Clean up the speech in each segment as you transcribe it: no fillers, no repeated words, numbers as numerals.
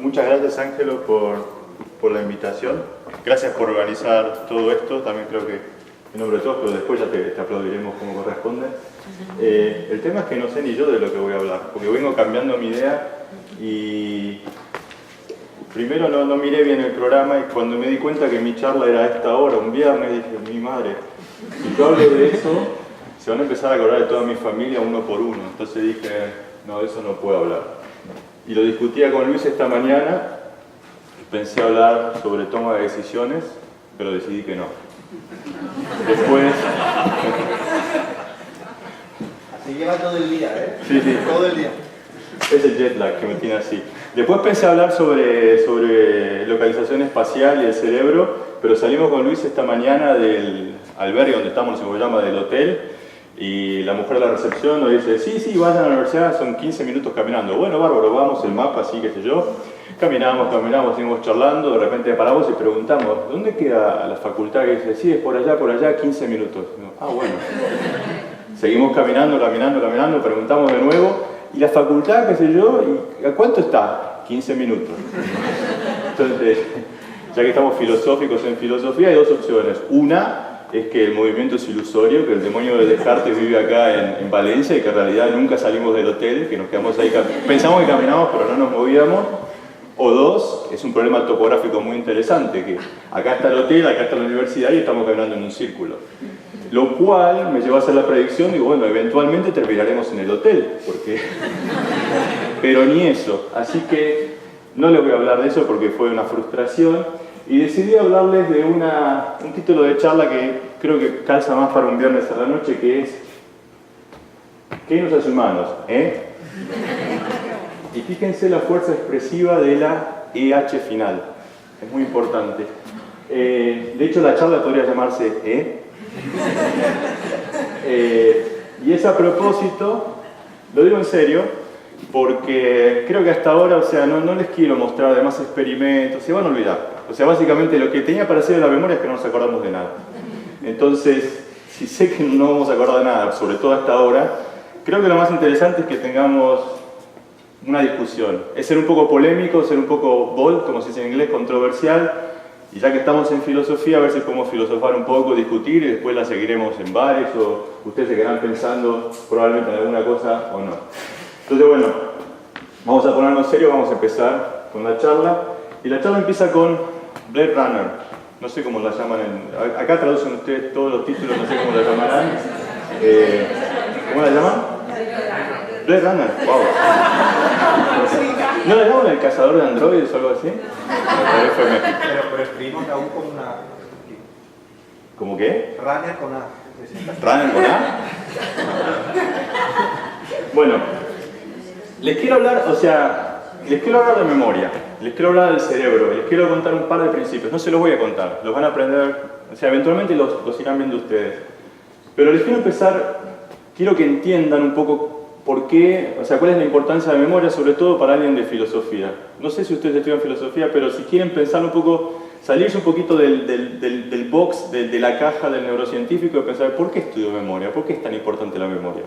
Muchas gracias, Ángelo, por la invitación. Gracias por organizar todo esto. También creo que en nombre de todos, pero después ya te aplaudiremos como corresponde. El tema es que no sé ni yo de lo que voy a hablar, porque vengo cambiando mi idea y primero no miré bien el programa, y cuando me di cuenta que mi charla era a esta hora, un viernes, dije, mi madre, si yo hablo de eso, se van a empezar a acordar de toda mi familia uno por uno. Entonces dije, no, de eso no puedo hablar. Y lo discutía con Luis esta mañana, pensé hablar sobre toma de decisiones, pero decidí que no. Después... Así lleva todo el día, ¿eh? Sí, sí. Todo el día. Es el jet lag que me tiene así. Después pensé hablar sobre localización espacial y el cerebro, pero salimos con Luis esta mañana del albergue donde estamos, se llama, del hotel, y la mujer de la recepción nos dice, sí, vayan a la universidad, son 15 minutos caminando. Bueno, bárbaro, vamos, el mapa, así, qué sé yo. Caminamos, seguimos charlando, de repente paramos y preguntamos, ¿dónde queda la facultad? Y dice, sí, es por allá, 15 minutos. No, bueno. Seguimos caminando, preguntamos de nuevo, ¿y la facultad, qué sé yo? ¿Y a cuánto está? 15 minutos. Entonces, ya que estamos filosóficos en filosofía, hay dos opciones. Una es que el movimiento es ilusorio, que el demonio de Descartes vive acá en Valencia y que en realidad nunca salimos del hotel, que nos quedamos ahí, pensamos que caminamos pero no nos movíamos. O dos, es un problema topográfico muy interesante, que acá está el hotel, acá está la universidad y estamos caminando en un círculo. Lo cual me lleva a hacer la predicción, y bueno, eventualmente terminaremos en el hotel, porque... pero ni eso. Así que no les voy a hablar de eso porque fue una frustración, y decidí hablarles de un título de charla que creo que calza más para un viernes a la noche, que es ¿qué nos hace humanos? Y fíjense la fuerza expresiva de la EH final. Es muy importante. De hecho, la charla podría llamarse y es a propósito, lo digo en serio, porque creo que hasta ahora, o sea, no les quiero mostrar además experimentos, se van a olvidar. O sea, básicamente lo que tenía para hacer en la memoria es que no nos acordamos de nada. Entonces, si sé que no vamos a acordar de nada, sobre todo hasta ahora, creo que lo más interesante es que tengamos una discusión. Es ser un poco polémico, ser un poco bold, como se dice en inglés, controversial, y ya que estamos en filosofía, a ver si podemos filosofar un poco, discutir, y después la seguiremos en bares, o ustedes se quedarán pensando probablemente en alguna cosa o no. Entonces, bueno, vamos a ponernos serios, vamos a empezar con la charla, y la charla empieza con Blade Runner. No sé cómo la llaman, acá traducen ustedes todos los títulos, no sé cómo la llamarán. ¿Cómo la llaman? Blade Runner, wow. ¿No le llaman el cazador de androides o algo así? Pero escribimos aún con una... ¿Cómo qué? Runner con A. ¿Runner con A? Bueno, les quiero hablar de memoria, les quiero hablar del cerebro, les quiero contar un par de principios. No se los voy a contar, los van a aprender, o sea, eventualmente los irán viendo ustedes. Pero les quiero empezar, quiero que entiendan un poco por qué, o sea, cuál es la importancia de la memoria, sobre todo para alguien de filosofía. No sé si ustedes estudian filosofía, pero si quieren pensar un poco, salirse un poquito del box, de la caja del neurocientífico, y pensar, ¿por qué estudio memoria? ¿Por qué es tan importante la memoria?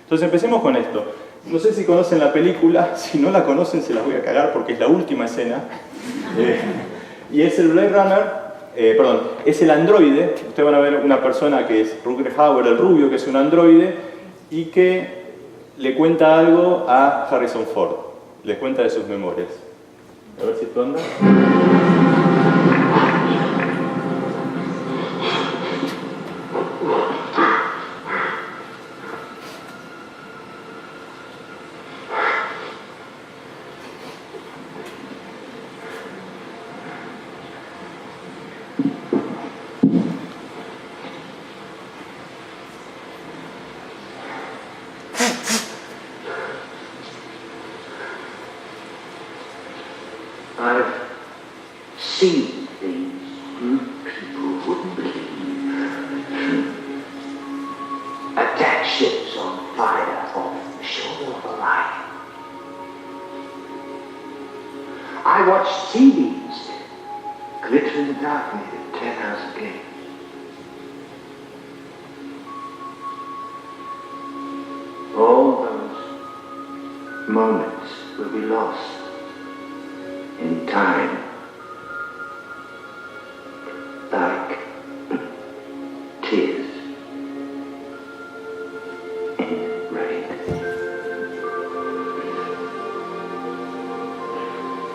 Entonces empecemos con esto. No sé si conocen la película, si no la conocen se las voy a cagar porque es la última escena. Y es el Blade Runner, es el androide. Ustedes van a ver una persona que es Rutger Hauer, el rubio, que es un androide, y que le cuenta algo a Harrison Ford. Le cuenta de sus memorias. A ver si esto anda. I've seen things you people wouldn't believe. Attack ships on fire off the shore of Orion. I watched sea beams glitter in the dark near 10,000 gates. All those moments will be lost in time, like tears in rain.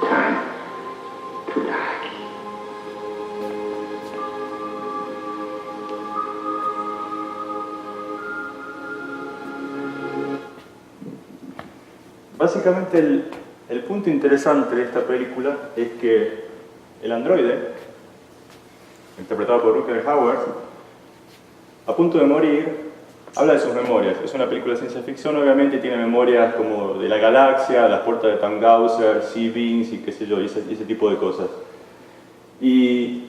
Time to die. Básicamente el punto interesante de esta película es que el androide, interpretado por Rutger Hauer, a punto de morir, habla de sus memorias. Es una película de ciencia ficción, obviamente tiene memorias como de la galaxia, las puertas de Tannhäuser, Sea-Beams y qué sé yo, y ese tipo de cosas. Y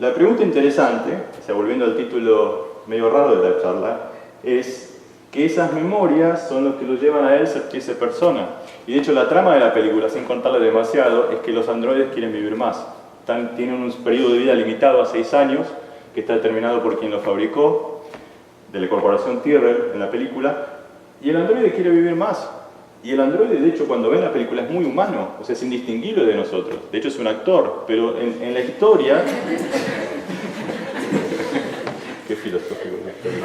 la pregunta interesante, o sea, volviendo al título medio raro de la charla, es que esas memorias son los que lo llevan a él sentirse persona. Y de hecho la trama de la película, sin contarle demasiado, es que los androides quieren vivir más. Tienen un periodo de vida limitado a 6 años, que está determinado por quien lo fabricó, de la corporación Tyrrell en la película, y el androide quiere vivir más. Y el androide, de hecho, cuando ven la película es muy humano, o sea, es indistinguible de nosotros. De hecho, es un actor, pero en la historia... Qué filosófico la historia.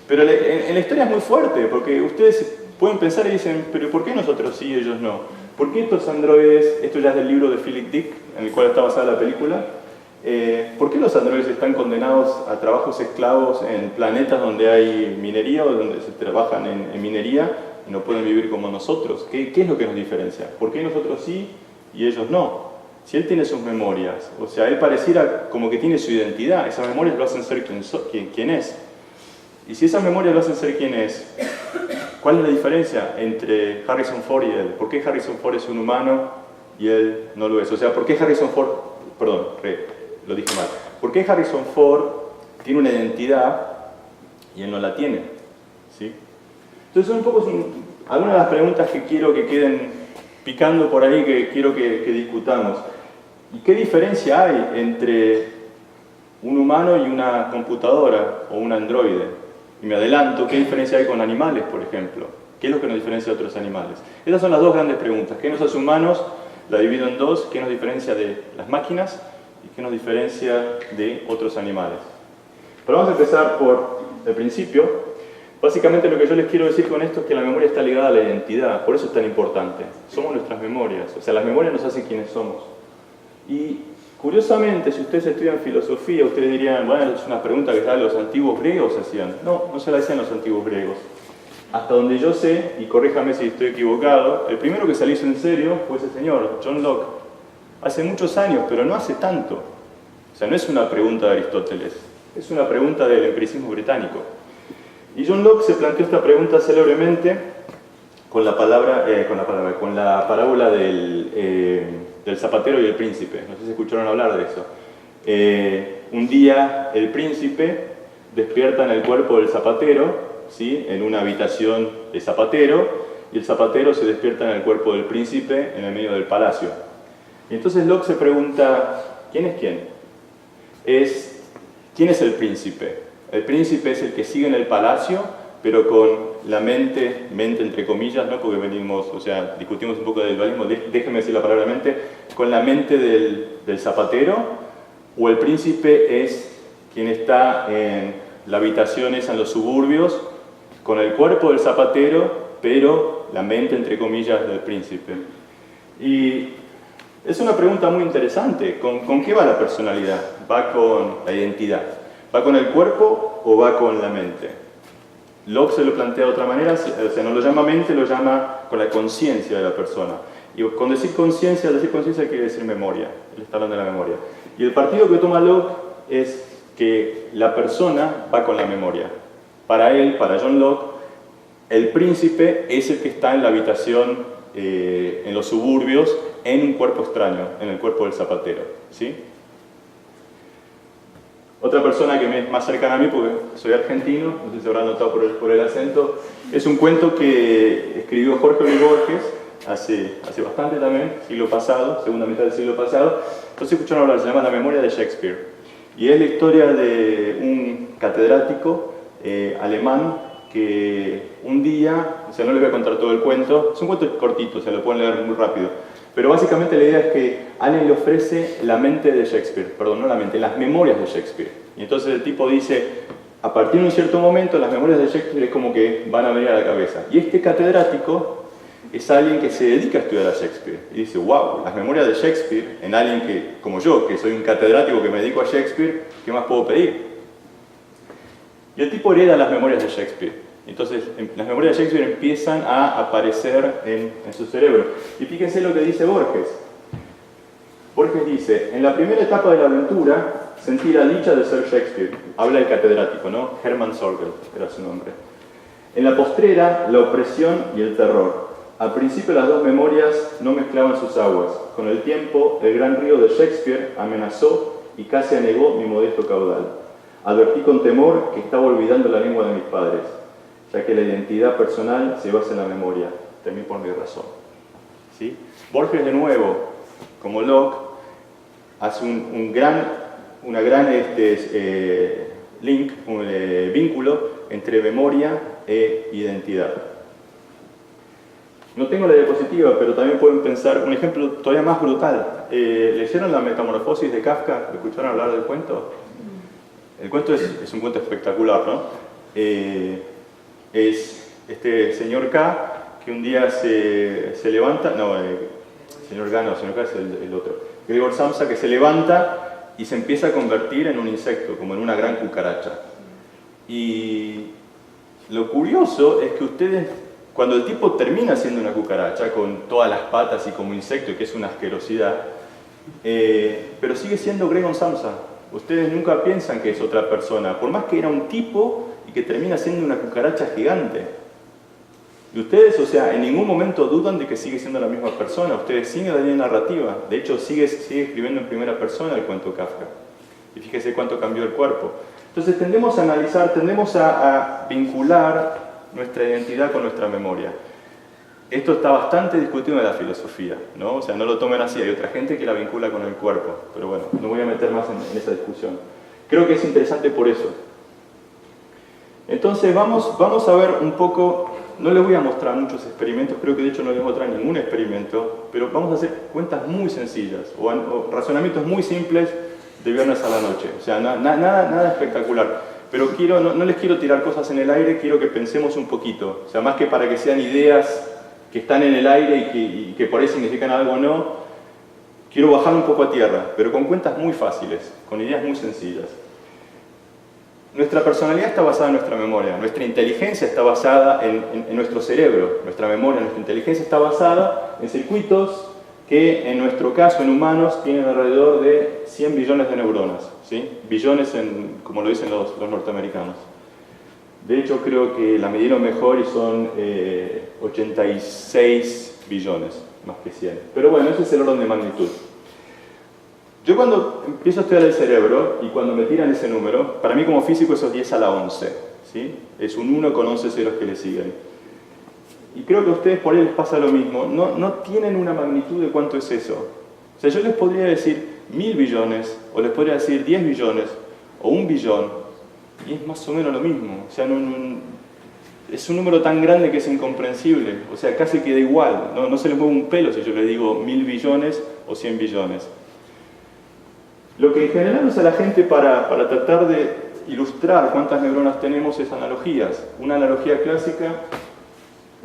Pero en la historia es muy fuerte, porque ustedes pueden pensar y dicen, pero ¿por qué nosotros sí y ellos no? ¿Por qué estos androides, esto ya es del libro de Philip Dick, en el cual está basada la película, ¿por qué los androides están condenados a trabajos esclavos en planetas donde hay minería o donde se trabajan en minería y no pueden vivir como nosotros? ¿Qué es lo que nos diferencia? ¿Por qué nosotros sí y ellos no? Si él tiene sus memorias, o sea, él pareciera como que tiene su identidad, esas memorias lo hacen ser quien es. Y si esas memorias lo hacen ser quien es, ¿cuál es la diferencia entre Harrison Ford y él? ¿Por qué Harrison Ford es un humano y él no lo es? O sea, ¿por qué Harrison Ford... Perdón, lo dije mal. ¿Por qué Harrison Ford tiene una identidad y él no la tiene? ¿Sí? Entonces son un poco algunas de las preguntas que quiero que queden picando por ahí, que quiero que discutamos. ¿Y qué diferencia hay entre un humano y una computadora o un androide? Y me adelanto, ¿qué diferencia hay con animales, por ejemplo? ¿Qué es lo que nos diferencia de otros animales? Esas son las dos grandes preguntas. ¿Qué nos hace humanos? La divido en dos. ¿Qué nos diferencia de las máquinas? ¿Y qué nos diferencia de otros animales? Pero vamos a empezar por el principio. Básicamente lo que yo les quiero decir con esto es que la memoria está ligada a la identidad. Por eso es tan importante. Somos nuestras memorias. O sea, las memorias nos hacen quienes somos. Y curiosamente, si ustedes estudian filosofía, ustedes dirían, bueno, es una pregunta que ya los antiguos griegos hacían. No, no se la hacían los antiguos griegos. Hasta donde yo sé, y corríjame si estoy equivocado, el primero que se le hizo en serio fue ese señor, John Locke. Hace muchos años, pero no hace tanto. O sea, no es una pregunta de Aristóteles, es una pregunta del empiricismo británico. Y John Locke se planteó esta pregunta célebremente con la parábola del zapatero y el príncipe. No sé si escucharon hablar de eso. Un día el príncipe despierta en el cuerpo del zapatero, ¿sí? En una habitación de zapatero, y el zapatero se despierta en el cuerpo del príncipe en el medio del palacio. Y entonces Locke se pregunta, ¿quién es quién? ¿Quién es el príncipe? El príncipe es el que sigue en el palacio, pero con la mente entre comillas, ¿no? Porque venimos, o sea, discutimos un poco del dualismo, déjenme decir la palabra mente, con la mente del zapatero, o el príncipe es quien está en la habitación esa en los suburbios, con el cuerpo del zapatero, pero la mente entre comillas del príncipe. Y es una pregunta muy interesante, ¿con qué va la personalidad? ¿Va con la identidad? ¿Va con el cuerpo o va con la mente? Locke se lo plantea de otra manera, o sea, no lo llama mente, lo llama con la conciencia de la persona. Y con decir conciencia quiere decir memoria, él está hablando de la memoria. Y el partido que toma Locke es que la persona va con la memoria. Para él, para John Locke, el príncipe es el que está en la habitación, en los suburbios, en un cuerpo extraño, en el cuerpo del zapatero, ¿sí? Otra persona que me es más cercana a mí, porque soy argentino, no sé si se habrán notado por el acento, es un cuento que escribió Jorge Luis Borges hace bastante también, siglo pasado, segunda mitad del siglo pasado. Entonces escucharon hablar, se llama La memoria de Shakespeare. Y es la historia de un catedrático alemán que un día o sea, no les voy a contar todo el cuento, es un cuento cortito, se lo pueden leer muy rápido. Pero básicamente la idea es que Allen le ofrece la mente de Shakespeare, perdón, no la mente, las memorias de Shakespeare. Y entonces el tipo dice, a partir de un cierto momento las memorias de Shakespeare es como que van a venir a la cabeza. Y este catedrático es alguien que se dedica a estudiar a Shakespeare. Y dice, wow, las memorias de Shakespeare, en alguien que, como yo, que soy un catedrático que me dedico a Shakespeare, ¿qué más puedo pedir? Y el tipo hereda las memorias de Shakespeare. Entonces, las memorias de Shakespeare empiezan a aparecer en su cerebro. Y fíjense lo que dice Borges. Borges dice, en la primera etapa de la aventura, sentí la dicha de ser Shakespeare. Habla el catedrático, ¿no? Hermann Sorgel era su nombre. En la postrera, la opresión y el terror. Al principio las dos memorias no mezclaban sus aguas. Con el tiempo, el gran río de Shakespeare amenazó y casi anegó mi modesto caudal. Advertí con temor que estaba olvidando la lengua de mis padres, ya que la identidad personal se basa en la memoria. Temí por mi razón. ¿Sí? Borges, de nuevo, como Locke, hace un gran link, un vínculo entre memoria e identidad. No tengo la diapositiva, pero también pueden pensar un ejemplo todavía más brutal. ¿Leyeron La Metamorfosis de Kafka? ¿Escucharon hablar del cuento? El cuento es un cuento espectacular, ¿no? Es este señor K que un día se levanta, no, señor K es el otro. Gregor Samsa, que se levanta y se empieza a convertir en un insecto, como en una gran cucaracha. Y lo curioso es que ustedes, cuando el tipo termina siendo una cucaracha, con todas las patas y como insecto, que es una asquerosidad, pero sigue siendo Gregor Samsa. Ustedes nunca piensan que es otra persona, por más que era un tipo y que termina siendo una cucaracha gigante. Y ustedes, o sea, en ningún momento dudan de que sigue siendo la misma persona. Ustedes siguen la línea narrativa. De hecho, sigue escribiendo en primera persona el cuento Kafka. Y fíjese cuánto cambió el cuerpo. Entonces tendemos a analizar, tendemos a vincular nuestra identidad con nuestra memoria. Esto está bastante discutido en la filosofía, ¿no? O sea, no lo tomen así. Hay otra gente que la vincula con el cuerpo. Pero bueno, no voy a meter más en esa discusión. Creo que es interesante por eso. Entonces vamos a ver un poco. No les voy a mostrar muchos experimentos, creo que de hecho no les voy a mostrar ningún experimento, pero vamos a hacer cuentas muy sencillas o razonamientos muy simples de viernes a la noche. O sea, nada espectacular. Pero no les quiero tirar cosas en el aire, quiero que pensemos un poquito. O sea, más que para que sean ideas que están en el aire y que por ahí significan algo o no, quiero bajar un poco a tierra, pero con cuentas muy fáciles, con ideas muy sencillas. Nuestra personalidad está basada en nuestra memoria, nuestra inteligencia está basada en nuestro cerebro, nuestra memoria, nuestra inteligencia está basada en circuitos que en nuestro caso, en humanos, tienen alrededor de 100 billones de neuronas, ¿sí? Billones, como lo dicen los norteamericanos. De hecho, creo que la midieron mejor y son 86 billones, más que 100. Pero bueno, ese es el orden de magnitud. Yo cuando empiezo a estudiar el cerebro y cuando me tiran ese número, para mí como físico eso es 10 a la 11, ¿sí? Es un 1 con 11 ceros que le siguen. Y creo que a ustedes por ahí les pasa lo mismo, no tienen una magnitud de cuánto es eso. O sea, yo les podría decir 1000 billones, o les podría decir 10 billones, o 1 billón, y es más o menos lo mismo. O sea, es un número tan grande que es incomprensible, o sea, casi queda igual, no se les mueve un pelo si yo les digo 1000 billones o 100 billones. Lo que en general usa la gente para tratar de ilustrar cuántas neuronas tenemos es analogías. Una analogía clásica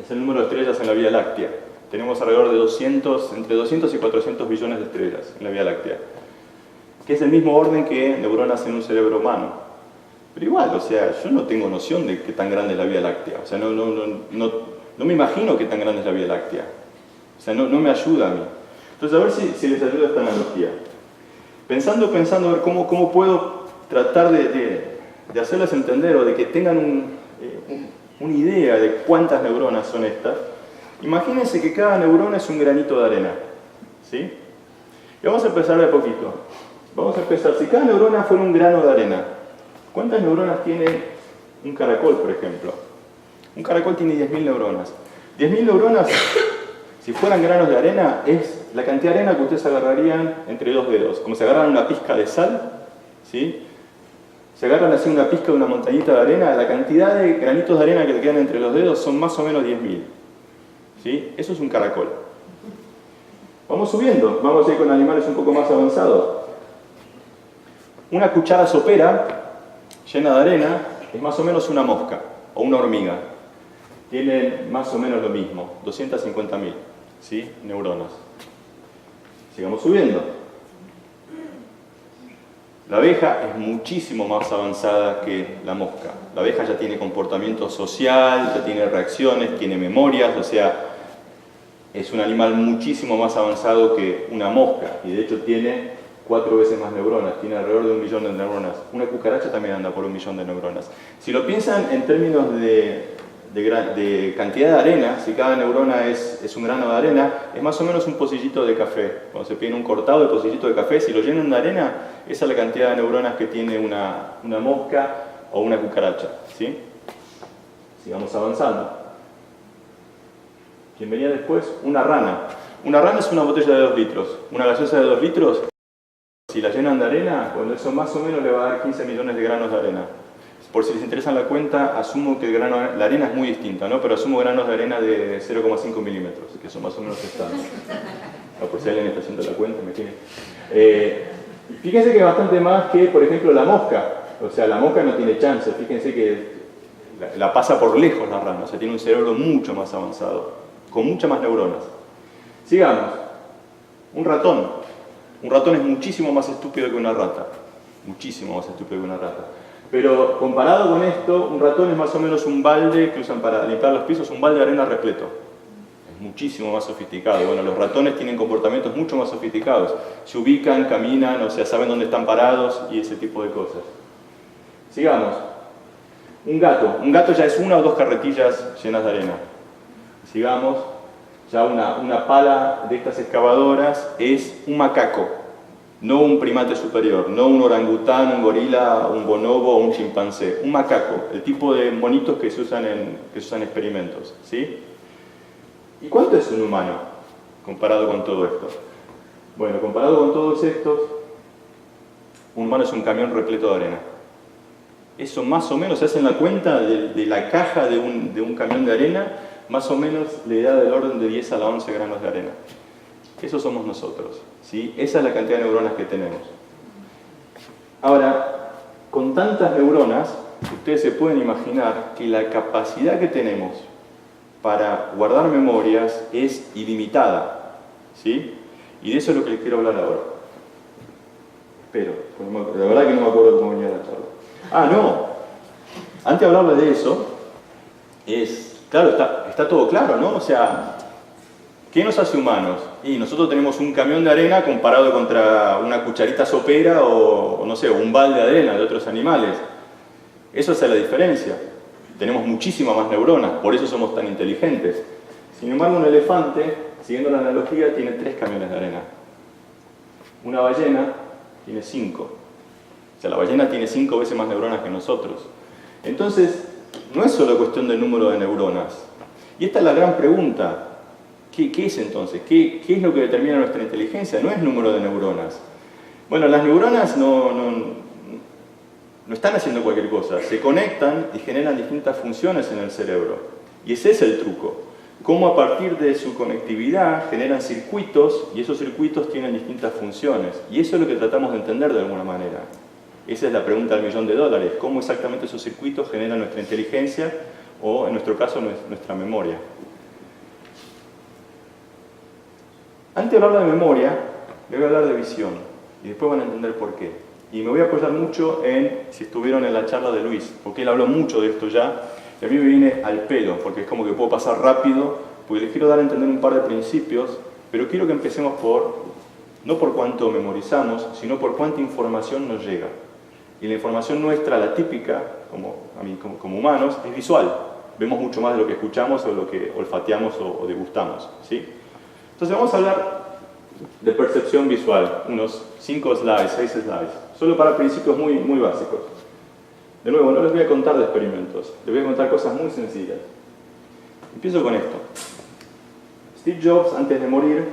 es el número de estrellas en la Vía Láctea. Tenemos alrededor de entre 200 y 400 billones de estrellas en la Vía Láctea, que es el mismo orden que neuronas en un cerebro humano. Pero igual, o sea, yo no tengo noción de qué tan grande es la Vía Láctea. O sea, no me imagino qué tan grande es la Vía Láctea. O sea, no me ayuda a mí. Entonces, a ver si les ayuda esta analogía. Pensando a ver cómo puedo tratar de hacerles entender o de que tengan una idea de cuántas neuronas son estas. Imagínense que cada neurona es un granito de arena, ¿sí? Y vamos a empezar de a poquito. Vamos a empezar, si cada neurona fuera un grano de arena, ¿cuántas neuronas tiene un caracol, por ejemplo? Un caracol tiene 10.000 neuronas. 10.000 neuronas, si fueran granos de arena, es la cantidad de arena que ustedes agarrarían entre dos dedos, como si agarraran una pizca de sal, ¿sí? se agarran así una pizca de una montañita de arena, la cantidad de granitos de arena que te quedan entre los dedos son más o menos 10.000. ¿Sí? Eso es un caracol. Vamos subiendo, vamos a ir con animales un poco más avanzados. Una cuchara sopera llena de arena es más o menos una mosca o una hormiga. Tienen más o menos lo mismo, 250.000, ¿sí? Neuronas. Sigamos subiendo. La abeja es muchísimo más avanzada que la mosca. La abeja ya tiene comportamiento social, ya tiene reacciones, tiene memorias, o sea, es un animal muchísimo más avanzado que una mosca y de hecho tiene 4 veces más neuronas, tiene alrededor de 1 millón de neuronas. Una cucaracha también anda por 1 millón de neuronas. Si lo piensan en términos de cantidad de arena, si cada neurona es un grano de arena, es más o menos un pocillito de café. Cuando se pide un cortado de pocillito de café, si lo llenan de arena, esa es la cantidad de neuronas que tiene una mosca o una cucaracha. ¿Sí? Sigamos avanzando. ¿Quién venía después? Una rana. Una rana es una botella de 2 litros. Una gaseosa de 2 litros, si la llenan de arena, bueno, eso más o menos le va a dar 15 millones de granos de arena. Por si les interesa la cuenta, asumo que la arena es muy distinta, ¿no? Pero asumo granos de arena de 0,5 milímetros, que son más o menos estables. No, por si alguien está haciendo la cuenta, imagínense. Fíjense que es bastante más que, por ejemplo, la mosca. O sea, la mosca no tiene chance. Fíjense que la pasa por lejos la rana. O sea, tiene un cerebro mucho más avanzado, con muchas más neuronas. Sigamos. Un ratón. Un ratón es muchísimo más estúpido que una rata. Muchísimo más estúpido que una rata. Pero comparado con esto, un ratón es más o menos un balde que usan para limpiar los pisos, un balde de arena repleto. Es muchísimo más sofisticado. Bueno, los ratones tienen comportamientos mucho más sofisticados. Se ubican, caminan, o sea, saben dónde están parados y ese tipo de cosas. Sigamos. Un gato. Un gato ya es 1 o 2 carretillas llenas de arena. Sigamos. Ya una pala de estas excavadoras es un macaco. No un primate superior, no un orangután, un gorila, un bonobo o un chimpancé. Un macaco, el tipo de monitos que se usan en experimentos. ¿Sí? ¿Y cuánto es un humano comparado con todo esto? Bueno, comparado con todos estos, un humano es un camión repleto de arena. Eso más o menos, se hacen la cuenta de la caja de un camión de arena, más o menos le da del orden de 10 a la 11 granos de arena. Eso somos nosotros, ¿sí? Esa es la cantidad de neuronas que tenemos. Ahora, con tantas neuronas, ustedes se pueden imaginar que la capacidad que tenemos para guardar memorias es ilimitada, ¿sí? Y de eso es lo que les quiero hablar ahora. Pero, la verdad que no me acuerdo cómo venía la charla. Ah, no. Antes de hablarles de eso, claro, está todo claro, ¿no? O sea, ¿qué nos hace humanos? Y nosotros tenemos un camión de arena comparado contra una cucharita sopera o no sé, un balde de arena de otros animales. Eso es la diferencia. Tenemos muchísimas más neuronas, por eso somos tan inteligentes. Sin embargo, un elefante, siguiendo la analogía, tiene 3 camiones de arena. Una ballena tiene 5. O sea, la ballena tiene 5 veces más neuronas que nosotros. Entonces, no es solo cuestión del número de neuronas. Y esta es la gran pregunta. ¿Qué es entonces? ¿Qué es lo que determina nuestra inteligencia? No es número de neuronas. Bueno, las neuronas no están haciendo cualquier cosa. Se conectan y generan distintas funciones en el cerebro. Y ese es el truco. Cómo a partir de su conectividad generan circuitos y esos circuitos tienen distintas funciones. Y eso es lo que tratamos de entender de alguna manera. Esa es la pregunta del $1.000.000. ¿Cómo exactamente esos circuitos generan nuestra inteligencia o, en nuestro caso, nuestra memoria? Antes de hablar de memoria, les voy a hablar de visión. Y después van a entender por qué. Y me voy a apoyar mucho si estuvieron en la charla de Luis, porque él habló mucho de esto ya. Y a mí me viene al pelo, porque es como que puedo pasar rápido, porque les quiero dar a entender un par de principios, pero quiero que empecemos no por cuánto memorizamos, sino por cuánta información nos llega. Y la información nuestra, la típica, como humanos, es visual. Vemos mucho más de lo que escuchamos o lo que olfateamos o degustamos, ¿sí? Entonces vamos a hablar de percepción visual, unos 5 slides, 6 slides, solo para principios muy, muy básicos. De nuevo, no les voy a contar de experimentos, les voy a contar cosas muy sencillas. Empiezo con esto. Steve Jobs, antes de morir,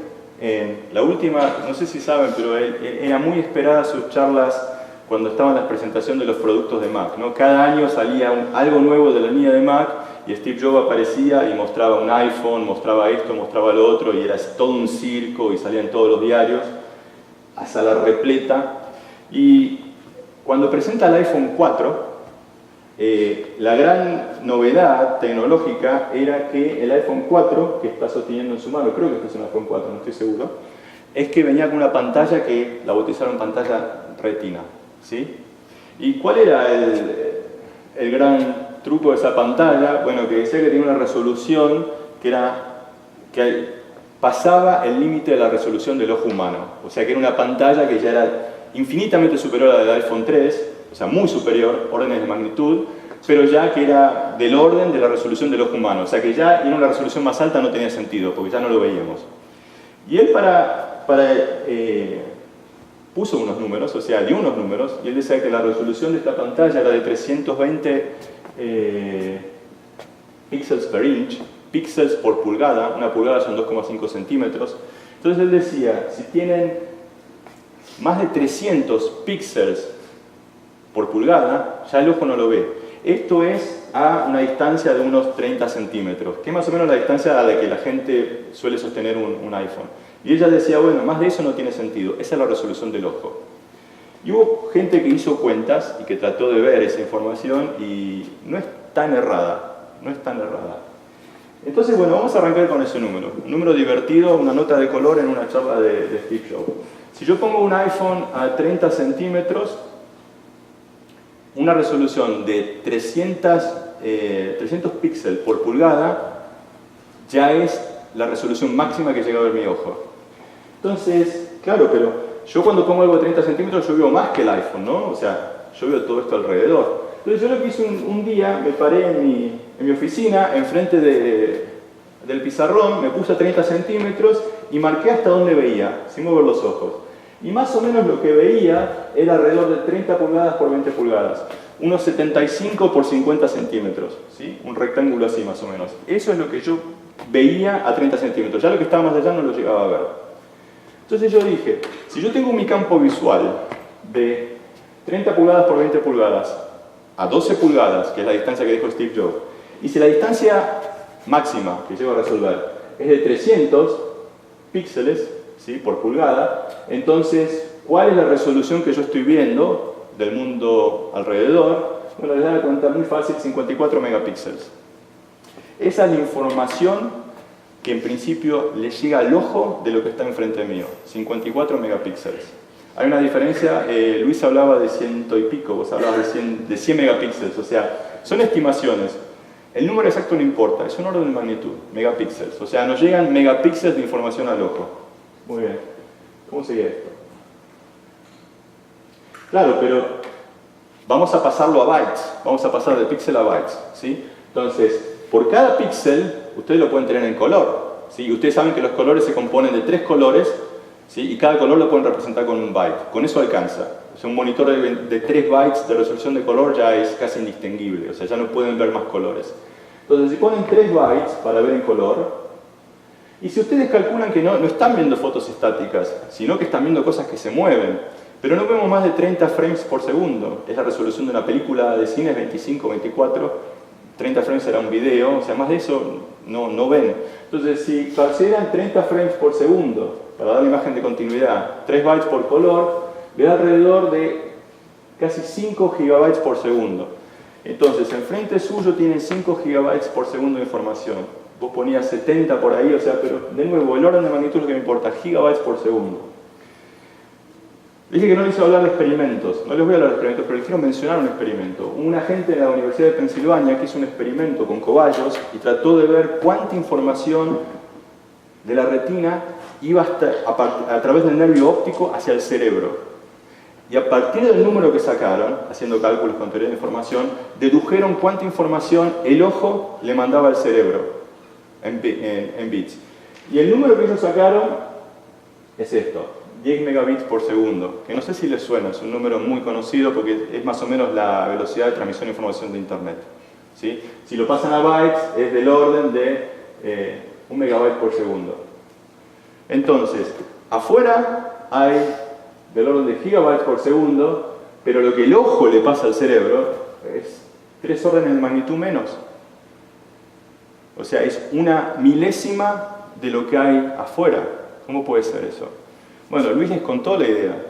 en la última, no sé si saben, pero era muy esperada sus charlas cuando estaban las presentaciones de los productos de Mac, ¿no? Cada año salía algo nuevo de la línea de Mac y Steve Jobs aparecía y mostraba un iPhone, mostraba esto, mostraba lo otro, y era todo un circo y salía en todos los diarios, a sala repleta. Y cuando presenta el iPhone 4, la gran novedad tecnológica era que el iPhone 4, que está sosteniendo en su mano, creo que este es un iPhone 4, no estoy seguro, es que venía con una pantalla que la bautizaron pantalla Retina, ¿sí? ¿Y cuál era el gran truco de esa pantalla? Bueno, que decía que tenía una resolución que pasaba el límite de la resolución del ojo humano. O sea que era una pantalla que ya era infinitamente superior a la del iPhone 3, o sea, muy superior, órdenes de magnitud, pero ya que era del orden de la resolución del ojo humano. O sea que ya ir a una resolución más alta no tenía sentido, porque ya no lo veíamos. Y él puso unos números, o sea, dio unos números, y él decía que la resolución de esta pantalla era de 320 píxeles per inch, píxeles por pulgada, una pulgada son 2,5 centímetros. Entonces él decía, si tienen más de 300 píxeles por pulgada, ya el ojo no lo ve. Esto es a una distancia de unos 30 centímetros, que es más o menos la distancia a la que la gente suele sostener un iPhone. Y ella decía, bueno, más de eso no tiene sentido, esa es la resolución del ojo. Y hubo gente que hizo cuentas y que trató de ver esa información y no es tan errada, no es tan errada. Entonces, bueno, vamos a arrancar con ese número. Un número divertido, una nota de color en una charla de Steve Jobs. Si yo pongo un iPhone a 30 centímetros, una resolución de 300 píxeles por pulgada, ya es la resolución máxima que llega a ver mi ojo. Entonces, claro, pero yo cuando pongo algo de 30 centímetros yo veo más que el iPhone, ¿no? O sea, yo veo todo esto alrededor. Entonces yo lo que hice un día, me paré en mi oficina, enfrente del pizarrón, me puse a 30 centímetros y marqué hasta dónde veía, sin mover los ojos. Y más o menos lo que veía era alrededor de 30 pulgadas por 20 pulgadas. Unos 75 por 50 centímetros, ¿sí? Un rectángulo así más o menos. Eso es lo que yo veía a 30 centímetros. Ya lo que estaba más allá no lo llegaba a ver. Entonces yo dije, si yo tengo mi campo visual de 30 pulgadas por 20 pulgadas a 12 pulgadas, que es la distancia que dijo Steve Jobs, y si la distancia máxima que llego a resolver es de 300 píxeles, ¿sí?, por pulgada, entonces, ¿cuál es la resolución que yo estoy viendo del mundo alrededor? Bueno, les da cuenta muy fácil, 54 megapíxeles. Esa es la información que en principio le llega al ojo de lo que está enfrente mío, 54 megapíxeles. Hay una diferencia, Luis hablaba de 100 y pico, vos hablabas de 100 megapíxeles, o sea, son estimaciones. El número exacto no importa, es un orden de magnitud, megapíxeles, o sea, nos llegan megapíxeles de información al ojo. Muy bien, ¿cómo sería esto? Claro, pero vamos a pasarlo a bytes, vamos a pasar de píxel a bytes, ¿sí? Entonces, por cada píxel, ustedes lo pueden tener en color, ¿sí? Ustedes saben que los colores se componen de 3 colores, ¿sí? Y cada color lo pueden representar con un byte. Con eso alcanza. O sea, un monitor de 3 bytes de resolución de color ya es casi indistinguible, o sea, ya no pueden ver más colores. Entonces, si ponen 3 bytes para ver en color, y si ustedes calculan que no están viendo fotos estáticas, sino que están viendo cosas que se mueven, pero no vemos más de 30 frames por segundo, es la resolución de una película de cine, 25, 24, 30 frames será un video, o sea, más de eso no ven. Entonces, si consideran 30 frames por segundo, para dar una imagen de continuidad, 3 bytes por color, le da alrededor de casi 5 gigabytes por segundo. Entonces, enfrente suyo tienen 5 gigabytes por segundo de información. Vos ponías 70 por ahí, o sea, pero de nuevo, el orden de magnitud es lo que me importa, gigabytes por segundo. Dije que no les iba a hablar de experimentos, no les voy a hablar de experimentos, pero les quiero mencionar un experimento. Un agente de la Universidad de Pensilvania que hizo un experimento con cobayos y trató de ver cuánta información de la retina iba a través del nervio óptico hacia el cerebro. Y a partir del número que sacaron, haciendo cálculos con teoría de información, dedujeron cuánta información el ojo le mandaba al cerebro en bits. Y el número que ellos sacaron es esto. 10 megabits por segundo, que no sé si les suena, es un número muy conocido porque es más o menos la velocidad de transmisión de información de Internet, ¿sí? Si lo pasan a bytes, es del orden de 1 megabyte por segundo. Entonces, afuera hay del orden de gigabytes por segundo, pero lo que el ojo le pasa al cerebro es 3 órdenes de magnitud menos. O sea, es una milésima de lo que hay afuera. ¿Cómo puede ser eso? Bueno, Luis les contó la idea.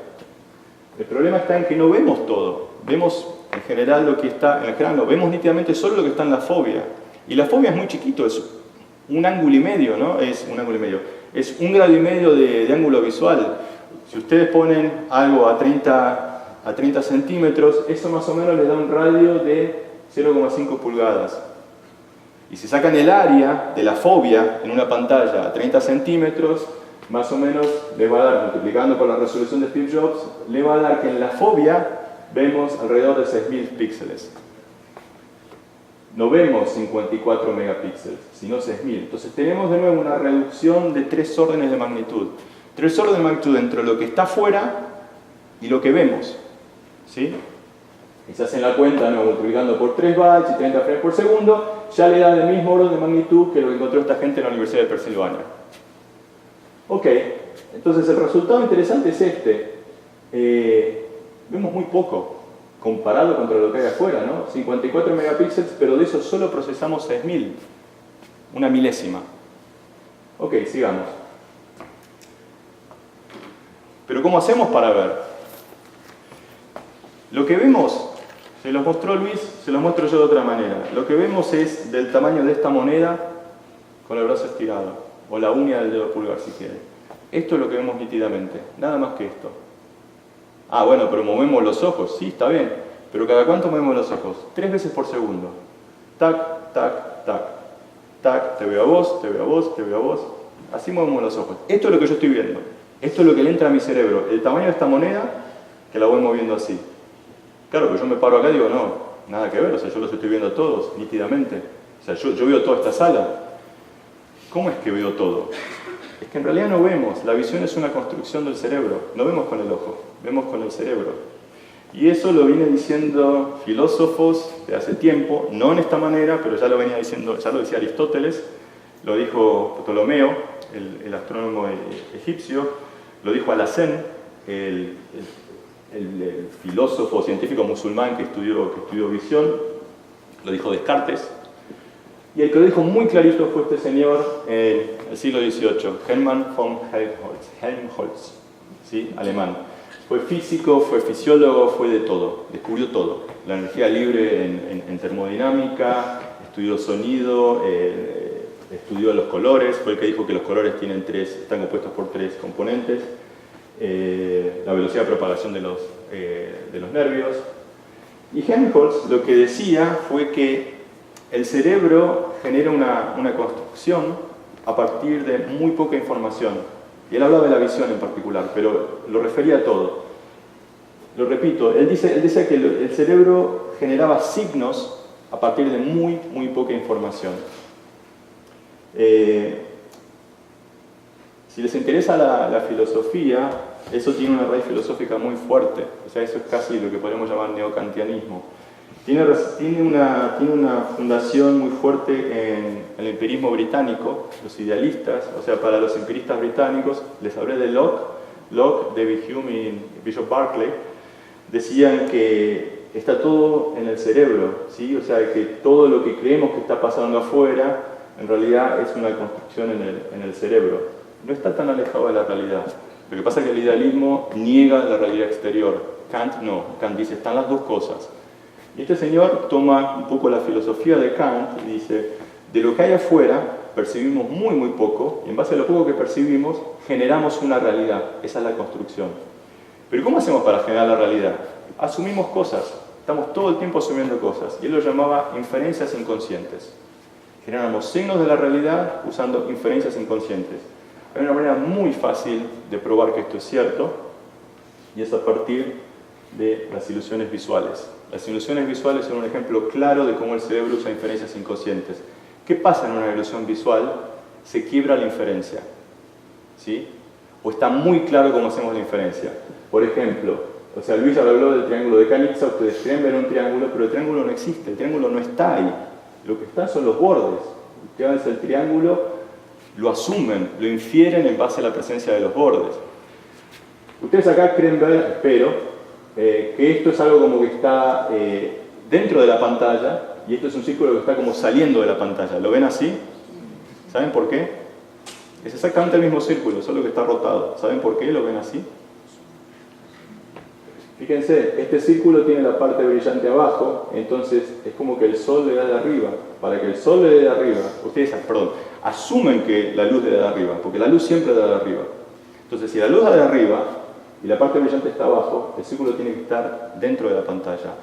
El problema está en que no vemos todo. Vemos en general lo que está, en general no, vemos nítidamente solo lo que está en la fobia. Y la fobia es muy chiquito, es un ángulo y medio, ¿no? Es un ángulo y medio. Es 1,5 grados de ángulo visual. Si ustedes ponen algo a 30 centímetros, eso más o menos les da un radio de 0,5 pulgadas. Y si sacan el área de la fobia en una pantalla a 30 centímetros, más o menos les va a dar, multiplicando por la resolución de Steve Jobs, le va a dar que en la fobia vemos alrededor de 6.000 píxeles. No vemos 54 megapíxeles, sino 6.000. Entonces tenemos de nuevo una reducción de 3 órdenes de magnitud. 3 órdenes de magnitud entre lo que está afuera y lo que vemos. ¿Sí? Y se hacen la cuenta, ¿no? Multiplicando por 3 bytes y 30 frames por segundo, ya le da el mismo orden de magnitud que lo que encontró esta gente en la Universidad de Pensilvania. Ok, entonces el resultado interesante es este. Vemos muy poco comparado contra lo que hay afuera, ¿no? 54 megapíxeles, pero de eso solo procesamos 6.000, una milésima. Ok, sigamos. Pero ¿cómo hacemos para ver? Lo que vemos, se los mostró Luis, se los muestro yo de otra manera. Lo que vemos es del tamaño de esta moneda con el brazo estirado, o la uña del dedo pulgar si quieren. Esto es lo que vemos nítidamente, nada más que esto. Ah, bueno, pero movemos los ojos, sí, está bien, pero ¿cada cuánto movemos los ojos? 3 veces por segundo. Tac, tac, tac, tac, te veo a vos, te veo a vos, te veo a vos. Así movemos los ojos. Esto es lo que yo estoy viendo. Esto es lo que le entra a mi cerebro. El tamaño de esta moneda, que la voy moviendo así. Claro, que yo me paro acá y digo, no, nada que ver, o sea, yo los estoy viendo a todos, nítidamente. O sea, yo veo toda esta sala. ¿Cómo es que veo todo? Es que en realidad no vemos. La visión es una construcción del cerebro. No vemos con el ojo, vemos con el cerebro. Y eso lo viene diciendo filósofos de hace tiempo, no en esta manera, pero ya lo venía diciendo, ya lo decía Aristóteles, lo dijo Ptolomeo, el astrónomo egipcio, lo dijo Alhazen, el filósofo científico musulmán que estudió visión, lo dijo Descartes, y el que lo dijo muy clarito fue este señor en el siglo XVIII, Hermann von Helmholtz, ¿sí? Alemán. Fue físico, fue fisiólogo, fue de todo, descubrió todo. La energía libre en termodinámica, estudió sonido, estudió los colores, fue el que dijo que los colores están compuestos por 3 componentes, la velocidad de propagación de los nervios. Y Helmholtz lo que decía fue que el cerebro genera una construcción a partir de muy poca información. Y él hablaba de la visión en particular, pero lo refería a todo. Lo repito, él decía que el cerebro generaba signos a partir de muy, muy poca información. Si les interesa la filosofía, eso tiene una raíz filosófica muy fuerte. O sea, eso es casi lo que podemos llamar neokantianismo. Tiene una fundación muy fuerte en el empirismo británico, los idealistas. O sea, para los empiristas británicos, les hablé de Locke, David Hume y Bishop Berkeley, decían que está todo en el cerebro, ¿sí? O sea, que todo lo que creemos que está pasando afuera, en realidad es una construcción en el cerebro. No está tan alejado de la realidad. Lo que pasa es que el idealismo niega la realidad exterior. Kant no. Kant dice, están las dos cosas. Y este señor toma un poco la filosofía de Kant y dice, de lo que hay afuera percibimos muy, muy poco, y en base a lo poco que percibimos, generamos una realidad. Esa es la construcción. Pero ¿cómo hacemos para generar la realidad? Asumimos cosas. Estamos todo el tiempo asumiendo cosas. Y él lo llamaba inferencias inconscientes. Generamos signos de la realidad usando inferencias inconscientes. Hay una manera muy fácil de probar que esto es cierto, y es a partir de las ilusiones visuales. Las ilusiones visuales son un ejemplo claro de cómo el cerebro usa inferencias inconscientes. ¿Qué pasa en una ilusión visual? Se quiebra la inferencia, ¿sí? O está muy claro cómo hacemos la inferencia. Por ejemplo, o sea, Luis habló del triángulo de Calypso, ustedes creen ver un triángulo, pero el triángulo no existe, el triángulo no está ahí. Lo que está son los bordes. Ustedes el triángulo lo asumen, lo infieren en base a la presencia de los bordes. Ustedes acá creen ver, espero, que esto es algo como que está dentro de la pantalla y esto es un círculo que está como saliendo de la pantalla. ¿Lo ven así? ¿Saben por qué? Es exactamente el mismo círculo, solo que está rotado. ¿Saben por qué lo ven así? Fíjense, este círculo tiene la parte brillante abajo, entonces es como que el sol le da de arriba. Para que el sol le dé de arriba, ustedes, asumen que la luz le da de arriba, porque la luz siempre da de arriba. Entonces, si la luz da de arriba y la parte brillante está abajo, el círculo tiene que estar dentro de la pantalla.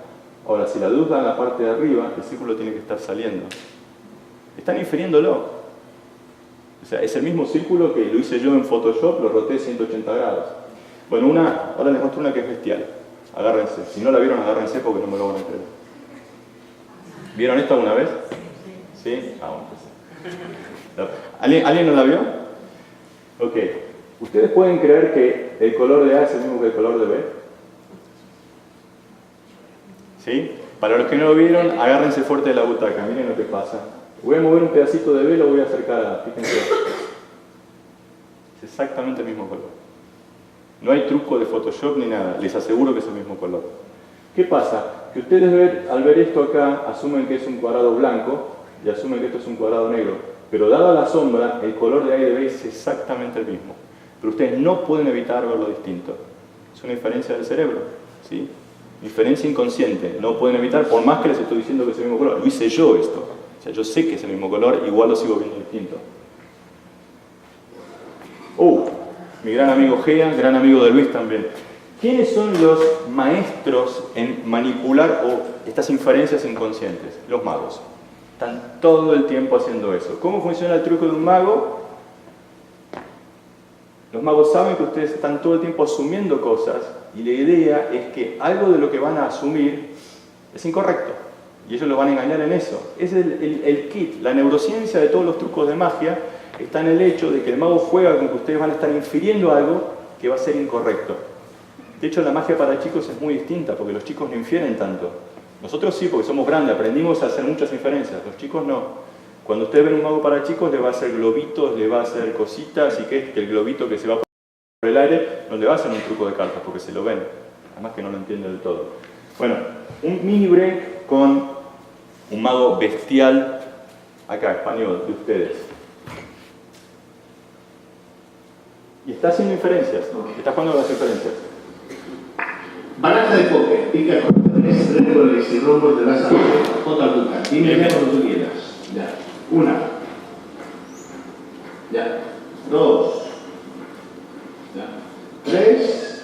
Ahora, si la luz da en la parte de arriba, el círculo tiene que estar saliendo. Están infiriéndolo. O sea, es el mismo círculo que lo hice yo en Photoshop, lo roté 180 grados. Bueno, ahora les muestro una que es bestial. Agárrense. Si no la vieron, agárrense porque no me lo van a creer. ¿Vieron esto alguna vez? ¿Sí? Bueno, ¿Alguien no la vio? Ok. ¿Ustedes pueden creer que el color de A es el mismo que el color de B? ¿Sí? Para los que no lo vieron, agárrense fuerte de la butaca. Miren lo que pasa. Voy a mover un pedacito de B, lo voy a acercar fíjense. Es exactamente el mismo color. No hay truco de Photoshop ni nada, les aseguro que es el mismo color. ¿Qué pasa? Que ustedes al ver esto acá asumen que es un cuadrado blanco y asumen que esto es un cuadrado negro. Pero dada la sombra, el color de A y de B es exactamente el mismo. Pero ustedes no pueden evitar verlo distinto. Es una inferencia del cerebro, ¿sí? Inferencia inconsciente. No pueden evitar, por más que les estoy diciendo que es el mismo color. Lo hice yo esto. O sea, yo sé que es el mismo color, igual lo sigo viendo distinto. Mi gran amigo Gea, gran amigo de Luis también. ¿Quiénes son los maestros en manipular estas inferencias inconscientes? Los magos. Están todo el tiempo haciendo eso. ¿Cómo funciona el truco de un mago? Los magos saben que ustedes están todo el tiempo asumiendo cosas y la idea es que algo de lo que van a asumir es incorrecto. Y ellos lo van a engañar en eso. Es el kit, la neurociencia de todos los trucos de magia está en el hecho de que el mago juega con que ustedes van a estar infiriendo algo que va a ser incorrecto. De hecho, la magia para chicos es muy distinta, porque los chicos no infieren tanto. Nosotros sí, porque somos grandes, aprendimos a hacer muchas inferencias. Los chicos no. Cuando ustedes ven un mago para chicos, le va a hacer globitos, le va a hacer cositas, y que el globito que se va por el aire, no le va a hacer un truco de cartas, porque se lo ven. Además que no lo entienden del todo. Bueno, un mini break con un mago bestial, acá, español, de ustedes. Y está haciendo inferencias, está jugando las inferencias. Baraja de póker, pica con 3 tréboles y rombos de la salud. J. Lucas, dime ya cuando tú quieras. Ya. 1. Ya. 2. Ya. 3.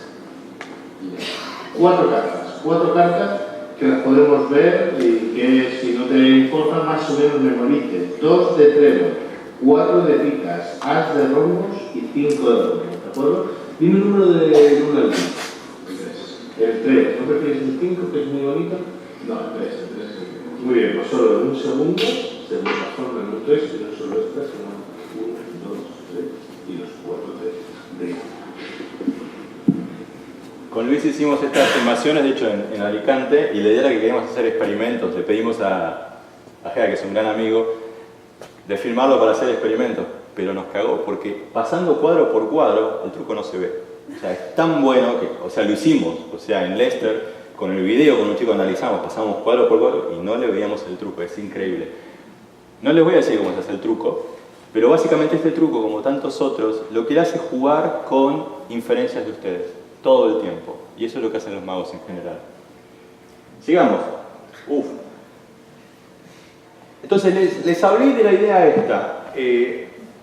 Ya. 4 cartas. 4 cartas que las podemos ver y que si no te importa más o menos memorices. 2 de trébol, 4 de picas, as de rombos y 5 de rombos. ¿De acuerdo? Dime el número de 1 al 5. El 3. ¿No prefieres el 5, que es muy bonito? No, el 3. Muy bien, pues solo en un segundo se me pasó el 3 y no solo esta, sino 1, 2, 3 y los 4 de Con Luis hicimos estas filmaciones, de hecho en Alicante, y la idea era que queríamos hacer experimentos. Le pedimos a Gea, que es un gran amigo, de filmarlo para hacer experimentos, pero nos cagó, porque pasando cuadro por cuadro, el truco no se ve. O sea, es tan bueno que, o sea, lo hicimos, o sea, en Leicester, con el video, con un chico analizamos, pasamos cuadro por cuadro y no le veíamos el truco, es increíble. No les voy a decir cómo se hace el truco, pero básicamente este truco, como tantos otros, lo que le hace es jugar con inferencias de ustedes, todo el tiempo. Y eso es lo que hacen los magos en general. Sigamos. Entonces, les hablé de la idea esta.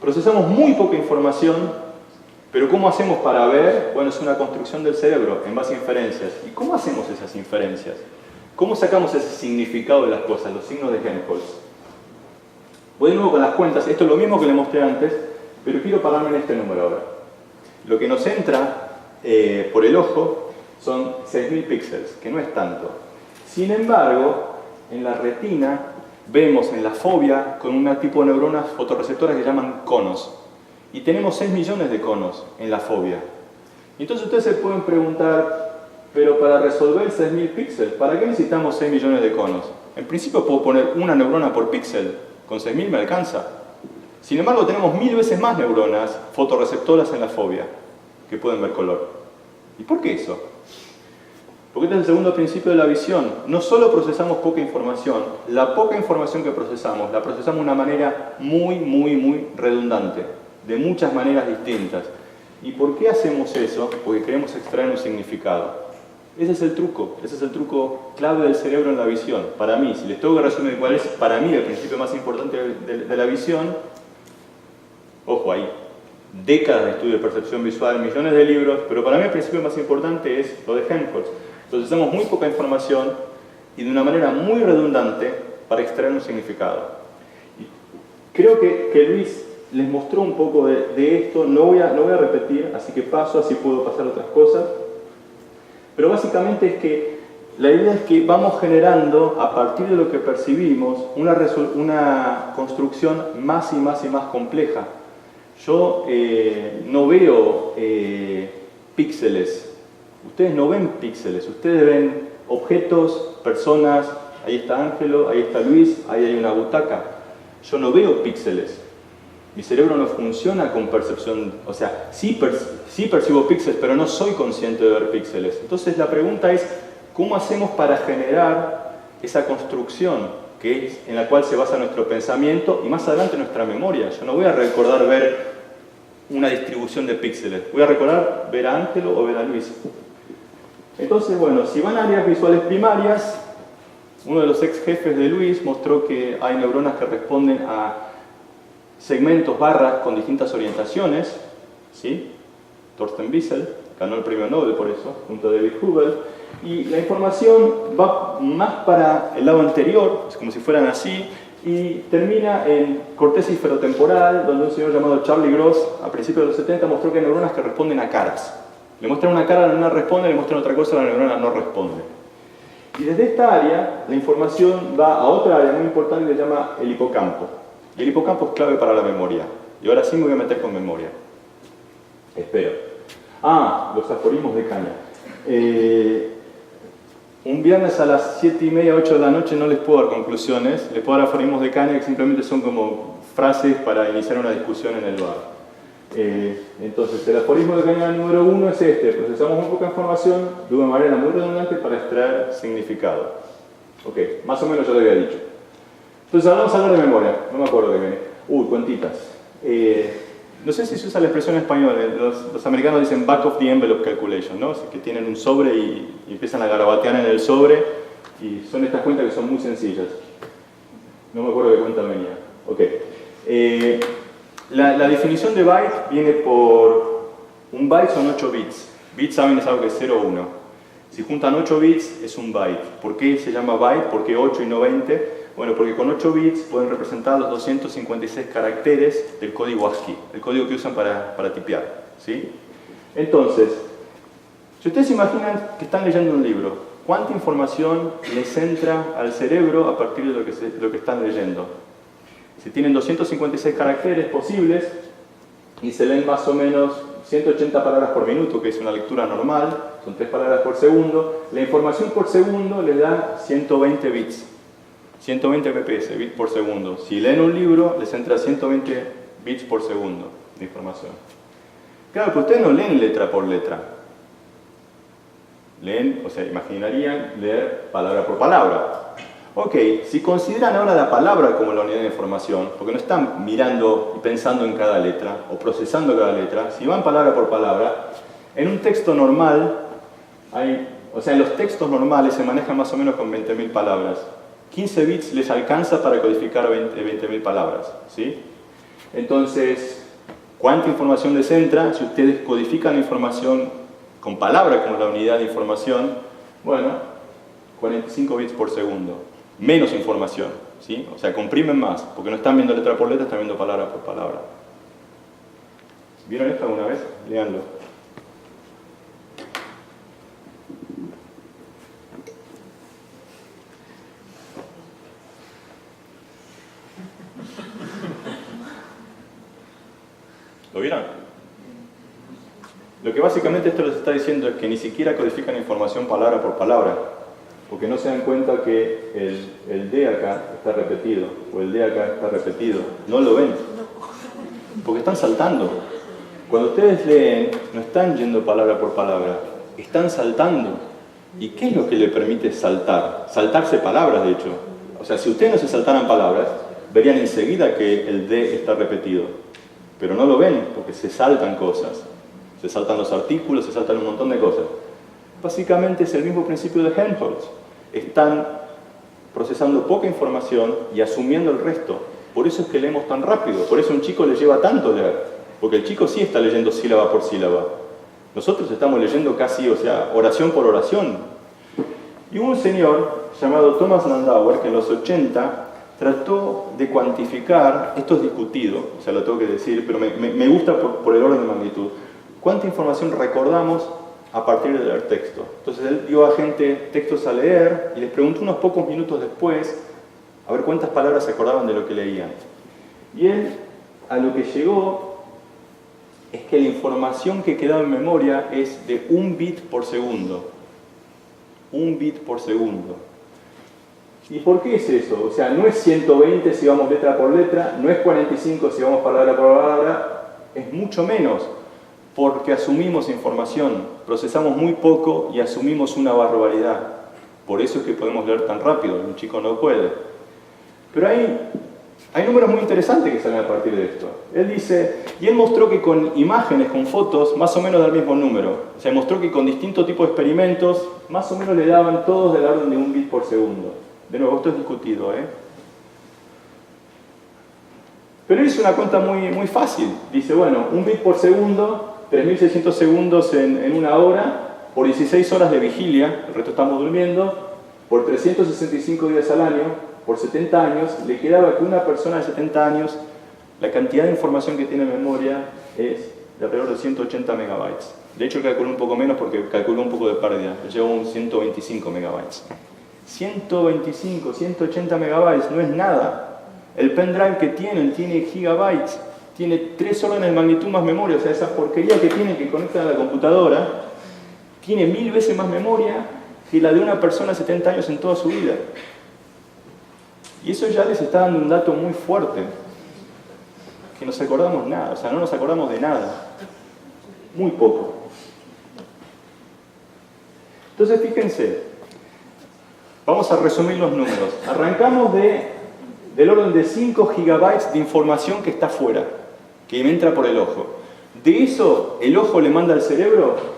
Procesamos muy poca información, pero ¿cómo hacemos para ver? Bueno, es una construcción del cerebro en base a inferencias. ¿Y cómo hacemos esas inferencias? ¿Cómo sacamos ese significado de las cosas, los signos de Helmholtz? Voy de nuevo con las cuentas. Esto es lo mismo que les mostré antes, pero quiero pararme en este número ahora. Lo que nos entra por el ojo son 6.000 píxeles, que no es tanto. Sin embargo, en la retina vemos en la fobia con un tipo de neuronas fotorreceptoras que llaman conos. Y tenemos 6 millones de conos en la fobia. Entonces ustedes se pueden preguntar, pero para resolver 6.000 píxeles, ¿para qué necesitamos 6 millones de conos? En principio puedo poner una neurona por píxel, con 6.000 me alcanza. Sin embargo, tenemos 1000 veces más neuronas fotorreceptoras en la fobia, que pueden ver color. ¿Y por qué eso? Porque este es el segundo principio de la visión. No solo procesamos poca información, la poca información que procesamos, la procesamos de una manera muy redundante, de muchas maneras distintas. ¿Y por qué hacemos eso? Porque queremos extraer un significado. Ese es el truco clave del cerebro en la visión. Para mí, si les tengo que resumir cuál es para mí el principio más importante de la visión, ojo ahí, décadas de estudio de percepción visual, millones de libros, pero para mí el principio más importante es lo de Helmholtz. Procesamos muy poca información y de una manera muy redundante para extraer un significado. Y creo que Luis les mostró un poco de esto, no voy a repetir, así que paso, así puedo pasar a otras cosas. Pero básicamente es que la idea es que vamos generando, a partir de lo que percibimos, una construcción más y más compleja. Yo no veo píxeles. Ustedes no ven píxeles, ustedes ven objetos, personas, ahí está Ángelo, ahí está Luis, ahí hay una butaca. Yo no veo píxeles. Mi cerebro no funciona con percepción, o sea, sí percibo píxeles, pero no soy consciente de ver píxeles. Entonces la pregunta es, ¿cómo hacemos para generar esa construcción en la cual se basa nuestro pensamiento y más adelante nuestra memoria? Yo no voy a recordar ver una distribución de píxeles, voy a recordar ver a Ángelo o ver a Luis. Entonces, bueno, si van a áreas visuales primarias, uno de los ex jefes de Luis mostró que hay neuronas que responden a segmentos, barras con distintas orientaciones, ¿sí? Thorsten Wiesel ganó el premio Nobel por eso, junto a David Hubel, y la información va más para el lado anterior, es como si fueran así, y termina en corteza hiperotemporal, donde un señor llamado Charlie Gross, a principios de los 70, mostró que hay neuronas que responden a caras. Le muestran una cara, la neurona responde, le muestran otra cosa, la neurona no responde. Y desde esta área, la información va a otra área muy importante que se llama el hipocampo. Y el hipocampo es clave para la memoria. Y ahora sí me voy a meter con memoria. Espero. Los aforismos de caña. Un viernes a las 7:30, 8 de la noche no les puedo dar conclusiones. Les puedo dar aforismos de caña que simplemente son como frases para iniciar una discusión en el bar. Entonces, el aforismo de caña número 1 es este. Procesamos muy poca información de una manera muy redundante para extraer significado. Ok, más o menos yo lo había dicho. Entonces, ahora vamos a hablar de memoria. No me acuerdo de qué. Cuentitas. No sé si se usa la expresión en español. Los americanos dicen back of the envelope calculation, ¿no? O sea, que tienen un sobre y empiezan a garabatear en el sobre. Y son estas cuentas que son muy sencillas. No me acuerdo de qué cuenta venía. Ok. La definición de byte viene por... Un byte son 8 bits. Bits, saben, es algo que es 0 o 1. Si juntan 8 bits, es un byte. ¿Por qué se llama byte? ¿Por qué 8 y no 20? Bueno, porque con 8 bits pueden representar los 256 caracteres del código ASCII, el código que usan para tipear, ¿sí? Entonces, si ustedes se imaginan que están leyendo un libro, ¿cuánta información les entra al cerebro a partir de lo que están leyendo? Si tienen 256 caracteres posibles y se leen más o menos 180 palabras por minuto, que es una lectura normal, son 3 palabras por segundo, la información por segundo les da 120 bits. 120 bps, bits por segundo. Si leen un libro, les entra 120 bits por segundo de información. Claro, que ustedes no leen letra por letra. Leen, o sea, imaginarían leer palabra por palabra. Ok, si consideran ahora la palabra como la unidad de información, porque no están mirando y pensando en cada letra, o procesando cada letra, si van palabra por palabra, en un texto normal, en los textos normales se manejan más o menos con 20.000 palabras. 15 bits les alcanza para codificar 20.000 palabras, ¿sí? Entonces, ¿cuánta información les entra? Si ustedes codifican la información con palabra como la unidad de información, bueno, 45 bits por segundo. Menos información, ¿sí? O sea, comprimen más, porque no están viendo letra por letra, están viendo palabra por palabra. ¿Vieron esto alguna vez? Léanlo. ¿Lo vieron? Lo que básicamente esto les está diciendo es que ni siquiera codifican información palabra por palabra, porque no se dan cuenta que el D acá está repetido, o el D acá está repetido. No lo ven, porque están saltando. Cuando ustedes leen, no están yendo palabra por palabra, están saltando. ¿Y qué es lo que le permite saltar? Saltarse palabras, de hecho. O sea, si ustedes no se saltaran palabras, verían enseguida que el de está repetido. Pero no lo ven porque se saltan cosas. Se saltan los artículos, se saltan un montón de cosas. Básicamente es el mismo principio de Helmholtz. Están procesando poca información y asumiendo el resto. Por eso es que leemos tan rápido. Por eso a un chico le lleva tanto leer. Porque el chico sí está leyendo sílaba por sílaba. Nosotros estamos leyendo casi, o sea, oración por oración. Y hubo un señor llamado Thomas Landauer que en los 80 trató de cuantificar, esto es discutido, o sea, lo tengo que decir, pero me gusta por el orden de magnitud, cuánta información recordamos a partir de leer texto. Entonces él dio a gente textos a leer y les preguntó unos pocos minutos después a ver cuántas palabras se acordaban de lo que leían. Y él a lo que llegó es que la información que quedaba en memoria es de 1 bit por segundo. 1 bit por segundo. ¿Y por qué es eso? O sea, no es 120 si vamos letra por letra, no es 45 si vamos palabra por palabra, es mucho menos, porque asumimos información, procesamos muy poco y asumimos una barbaridad. Por eso es que podemos leer tan rápido, un chico no puede. Pero hay números muy interesantes que salen a partir de esto. Él dice, y él mostró que con imágenes, con fotos, más o menos del mismo número. O sea, mostró que con distintos tipos de experimentos, más o menos le daban todos del orden de 1 bit por segundo. De nuevo, esto es discutido, ¿eh? Pero él hizo una cuenta muy fácil. Dice, bueno, 1 bit por segundo, 3.600 segundos en una hora, por 16 horas de vigilia, el resto estamos durmiendo, por 365 días al año, por 70 años, le quedaba que una persona de 70 años, la cantidad de información que tiene en memoria es de alrededor de 180 megabytes. De hecho, calculó un poco menos porque calculó un poco de pérdida. Llegó a un 125 megabytes. 125, 180 megabytes, no es nada. El pendrive que tienen tiene gigabytes, tiene 3 órdenes de magnitud más memoria, o sea, esa porquería que tienen que conectar a la computadora, tiene 1000 veces más memoria que la de una persona de 70 años en toda su vida. Y eso ya les está dando un dato muy fuerte, que no nos acordamos nada, o sea, no nos acordamos de nada, muy poco. Entonces, fíjense, vamos a resumir los números. Arrancamos del orden de 5 gigabytes de información que está fuera, que me entra por el ojo. De eso, el ojo le manda al cerebro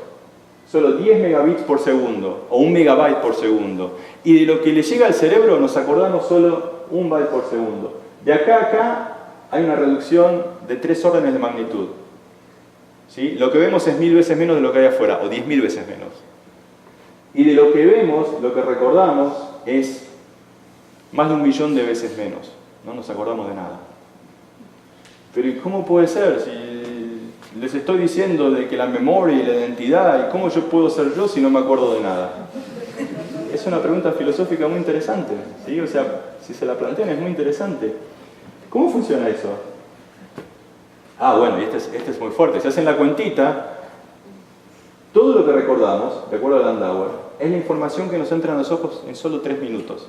solo 10 megabits por segundo, o 1 megabyte por segundo. Y de lo que le llega al cerebro nos acordamos solo 1 byte por segundo. De acá a acá hay una reducción de 3 órdenes de magnitud. ¿Sí? Lo que vemos es 1000 veces menos de lo que hay afuera, o 10.000 veces menos. Y de lo que vemos, lo que recordamos, es más de 1 millón de veces menos. No nos acordamos de nada. Pero ¿y cómo puede ser? Si les estoy diciendo de que la memoria y la identidad, ¿y cómo yo puedo ser yo si no me acuerdo de nada? Es una pregunta filosófica muy interesante, ¿sí? O sea, si se la plantean es muy interesante. ¿Cómo funciona eso? Bueno, y este es muy fuerte. Si hacen la cuentita, todo lo que recordamos, de acuerdo a Landauer, es la información que nos entra en los ojos en solo 3 minutos.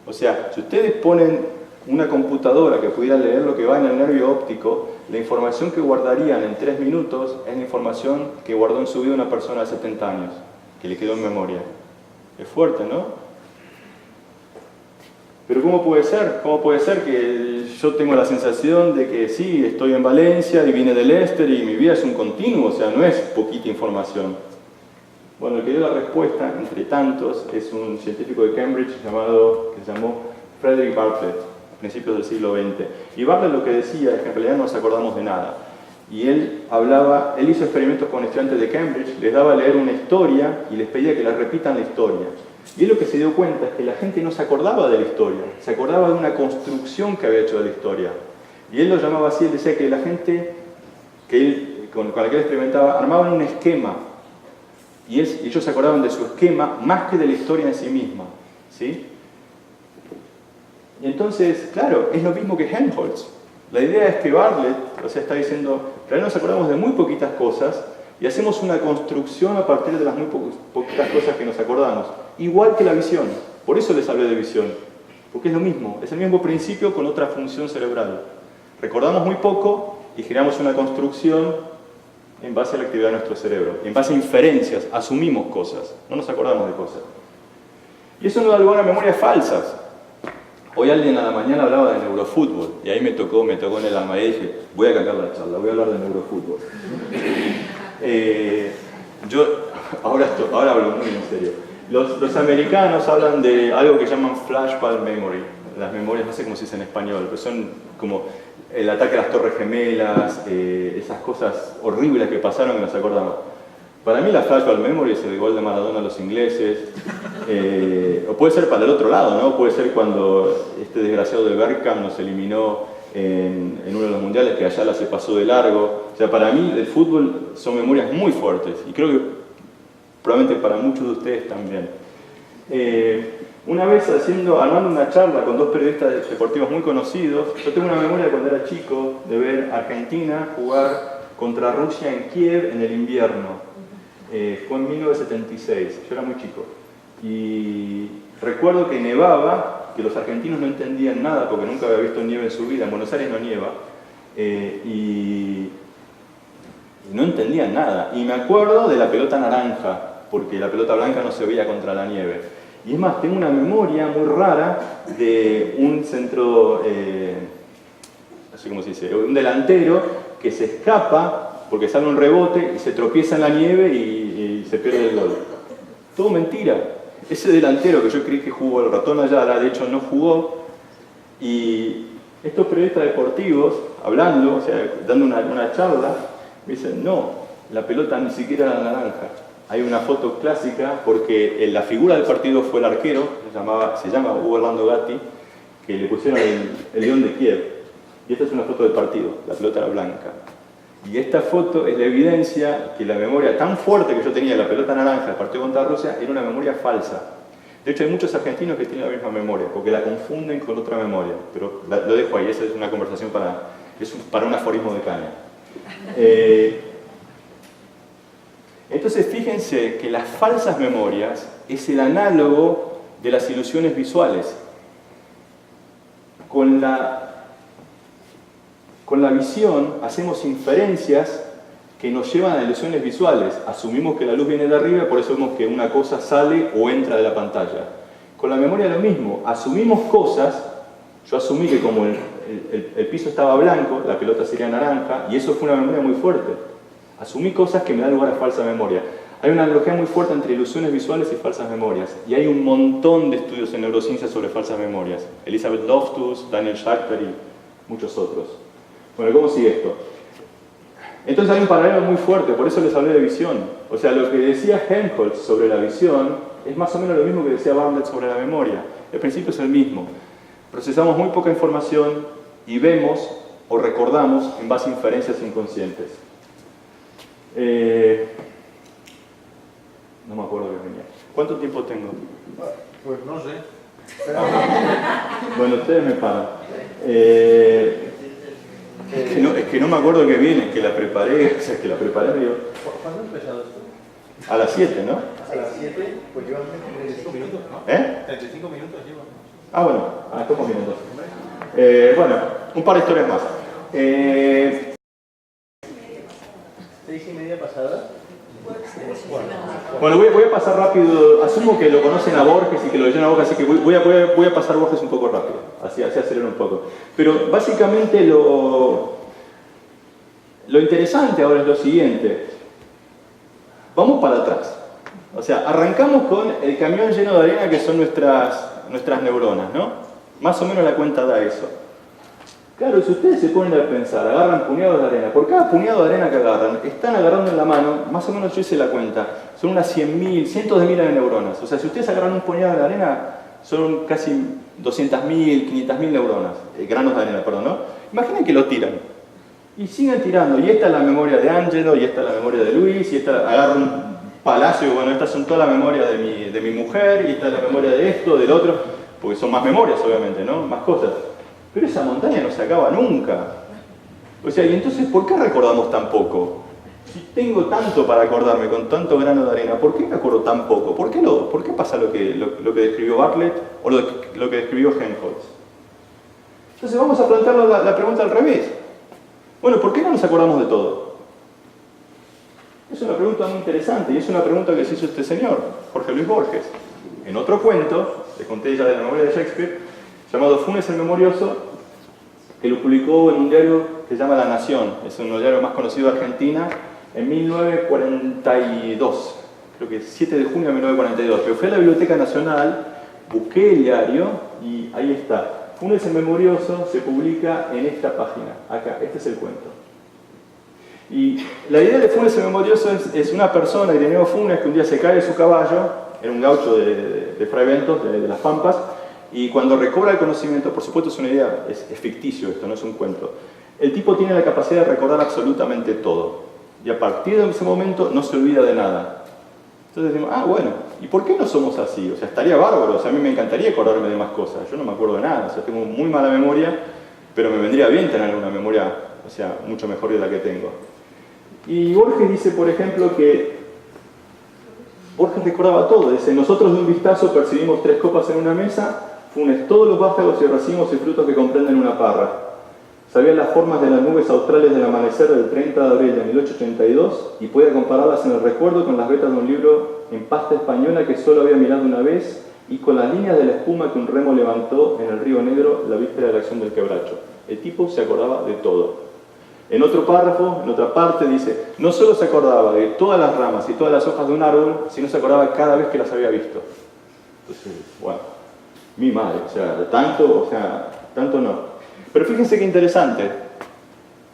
O sea, si ustedes ponen una computadora que pudiera leer lo que va en el nervio óptico, la información que guardarían en 3 minutos es la información que guardó en su vida una persona de 70 años, que le quedó en memoria. Es fuerte, ¿no? Pero ¿cómo puede ser? ¿Cómo puede ser que yo tengo la sensación de que sí, estoy en Valencia y vine del Éster y mi vida es un continuo? O sea, no es poquita información. Bueno, el que dio la respuesta, entre tantos, es un científico de Cambridge que se llamó Frederick Bartlett, a principios del siglo XX. Y Bartlett lo que decía es que en realidad no nos acordamos de nada. Y él hizo experimentos con estudiantes de Cambridge, les daba a leer una historia y les pedía que la repitan la historia. Y él lo que se dio cuenta es que la gente no se acordaba de la historia, se acordaba de una construcción que había hecho de la historia. Y él lo llamaba así, él decía que la gente con la que él experimentaba armaban un esquema. Y ellos se acordaban de su esquema más que de la historia en sí misma. ¿Sí? Y entonces, claro, es lo mismo que Helmholtz. La idea es que Bartlett, está diciendo, en realidad nos acordamos de muy poquitas cosas y hacemos una construcción a partir de las muy poquitas cosas que nos acordamos. Igual que la visión. Por eso les hablé de visión. Porque es lo mismo, es el mismo principio con otra función cerebral. Recordamos muy poco y generamos una construcción en base a la actividad de nuestro cerebro. En base a inferencias, asumimos cosas, no nos acordamos de cosas. Y eso nos da lugar a memorias falsas. Hoy alguien a la mañana hablaba de neurofútbol, y ahí me tocó en el alma, y dije, voy a cambiar la charla, voy a hablar de neurofútbol. Ahora hablo muy en serio. Los americanos hablan de algo que llaman flashbulb memory. Las memorias, no sé cómo se dice en español, pero son como el ataque a las Torres Gemelas, esas cosas horribles que pasaron que nos acordamos. Para mí la flashbulb memory es el gol de Maradona a los ingleses, o puede ser para el otro lado, ¿no? Puede ser cuando este desgraciado de Bergkamp nos eliminó en uno de los mundiales, que Ayala se pasó de largo. O sea, para mí el fútbol son memorias muy fuertes, y creo que probablemente para muchos de ustedes también. Una vez armando una charla con dos periodistas deportivos muy conocidos, yo tengo una memoria de cuando era chico, de ver Argentina jugar contra Rusia en Kiev en el invierno. Fue en 1976, yo era muy chico. Y recuerdo que nevaba, que los argentinos no entendían nada porque nunca había visto nieve en su vida, en Buenos Aires no nieva, y no entendían nada. Y me acuerdo de la pelota naranja, porque la pelota blanca no se veía contra la nieve. Y es más, tengo una memoria muy rara de un centro, no sé cómo se dice, un delantero que se escapa porque sale un rebote y se tropieza en la nieve y se pierde el gol. Todo mentira. Ese delantero que yo creí que jugó el ratón Ayala, de hecho no jugó, y estos periodistas deportivos, hablando, o sea, dando una charla, me dicen, no, la pelota ni siquiera era naranja. Hay una foto clásica porque la figura del partido fue el arquero, se llama Hugo Orlando Gatti, que le pusieron el León de Kiev. Y esta es una foto del partido, la pelota era blanca. Y esta foto es la evidencia que la memoria tan fuerte que yo tenía de la pelota naranja del partido contra Rusia era una memoria falsa. De hecho, hay muchos argentinos que tienen la misma memoria, porque la confunden con otra memoria. Pero lo dejo ahí, esa es una conversación para un aforismo de caña. Entonces, fíjense que las falsas memorias es el análogo de las ilusiones visuales. Con la visión hacemos inferencias que nos llevan a ilusiones visuales. Asumimos que la luz viene de arriba, por eso vemos que una cosa sale o entra de la pantalla. Con la memoria lo mismo, asumimos cosas. Yo asumí que como el piso estaba blanco, la pelota sería naranja, y eso fue una memoria muy fuerte. Asumí cosas que me dan lugar a falsa memoria. Hay una analogía muy fuerte entre ilusiones visuales y falsas memorias, y hay un montón de estudios en neurociencia sobre falsas memorias. Elizabeth Loftus, Daniel Schacter y muchos otros. Bueno, ¿cómo sigue esto? Entonces hay un paralelo muy fuerte, por eso les hablé de visión. O sea, lo que decía Helmholtz sobre la visión es más o menos lo mismo que decía Bartlett sobre la memoria. El principio es el mismo. Procesamos muy poca información y vemos o recordamos en base a inferencias inconscientes. No me acuerdo qué venía. ¿Cuánto tiempo tengo? Pues no sé. Bueno, ustedes me pagan. Es que no me acuerdo que viene, que la preparé, o sea, que la preparé yo. ¿Cuándo ha empezado esto? A las 7, ¿no? A las 7, pues llevan 35 minutos, ¿no? 35 minutos llevan. Ah, bueno, estamos bien entonces. Bueno, un par de historias más. 6:30 pasadas. Bueno, voy a pasar rápido. Asumo que lo conocen a Borges y que lo leyeron a Borges, así que voy a pasar Borges un poco rápido, así acelero un poco. Pero básicamente lo interesante ahora es lo siguiente. Vamos para atrás. O sea, arrancamos con el camión lleno de arena que son nuestras neuronas, ¿no? Más o menos la cuenta da eso. Claro, si ustedes se ponen a pensar, agarran puñados de arena, por cada puñado de arena que agarran, están agarrando en la mano, más o menos yo hice la cuenta, son unas 100.000, cientos de miles de neuronas. O sea, si ustedes agarran un puñado de arena, son casi 200.000, 500.000 neuronas, granos de arena, perdón, ¿no? Imaginen que lo tiran. Y siguen tirando, y esta es la memoria de Angelo, y esta es la memoria de Luis, y esta agarro un palacio, y bueno, estas son toda la memoria de mi mujer, y esta es la memoria de esto, del otro, porque son más memorias, obviamente, ¿no? Más cosas. Pero esa montaña no se acaba nunca. O sea, ¿y entonces por qué recordamos tan poco? Si tengo tanto para acordarme con tanto grano de arena, ¿por qué me acuerdo tan poco? ¿Por qué pasa lo que describió Bartlett o lo que describió Helmholtz? Entonces vamos a plantear la pregunta al revés. Bueno, ¿por qué no nos acordamos de todo? una pregunta muy interesante y es una pregunta que se hizo este señor, Jorge Luis Borges. En otro cuento, les conté ya de la memoria de Shakespeare, llamado Funes el Memorioso, que lo publicó en un diario que se llama La Nación, es uno de los diarios más conocidos de Argentina, en 1942, creo que 7 de junio de 1942. Pero fui a la Biblioteca Nacional, busqué el diario y ahí está. Funes el Memorioso se publica en esta página, acá, este es el cuento. Y la idea de Funes el Memorioso es una persona, Ireneo Funes, que un día se cae de su caballo, era un gaucho de Fray Bentos, de Las Pampas, y cuando recobra el conocimiento, por supuesto es una idea, es ficticio esto, no es un cuento, el tipo tiene la capacidad de recordar absolutamente todo, y a partir de ese momento no se olvida de nada. Entonces decimos, bueno, ¿y por qué no somos así? O sea, estaría bárbaro, o sea, a mí me encantaría acordarme de más cosas, yo no me acuerdo de nada, o sea, tengo muy mala memoria, pero me vendría bien tener una memoria, o sea, mucho mejor de la que tengo. Y Borges dice, por ejemplo, que Borges recordaba todo, dice, nosotros de un vistazo percibimos 3 copas en una mesa, Funes todos los vástagos y racimos y frutos que comprenden una parra. Sabía las formas de las nubes australes del amanecer del 30 de abril de 1882 y podía compararlas en el recuerdo con las vetas de un libro en pasta española que solo había mirado una vez y con las líneas de la espuma que un remo levantó en el río Negro la víspera de la acción del Quebracho. El tipo se acordaba de todo. En otro párrafo, en otra parte, dice, no solo se acordaba de todas las ramas y todas las hojas de un árbol, sino se acordaba cada vez que las había visto. Entonces, bueno, mi madre, o sea, tanto no. Pero fíjense qué interesante.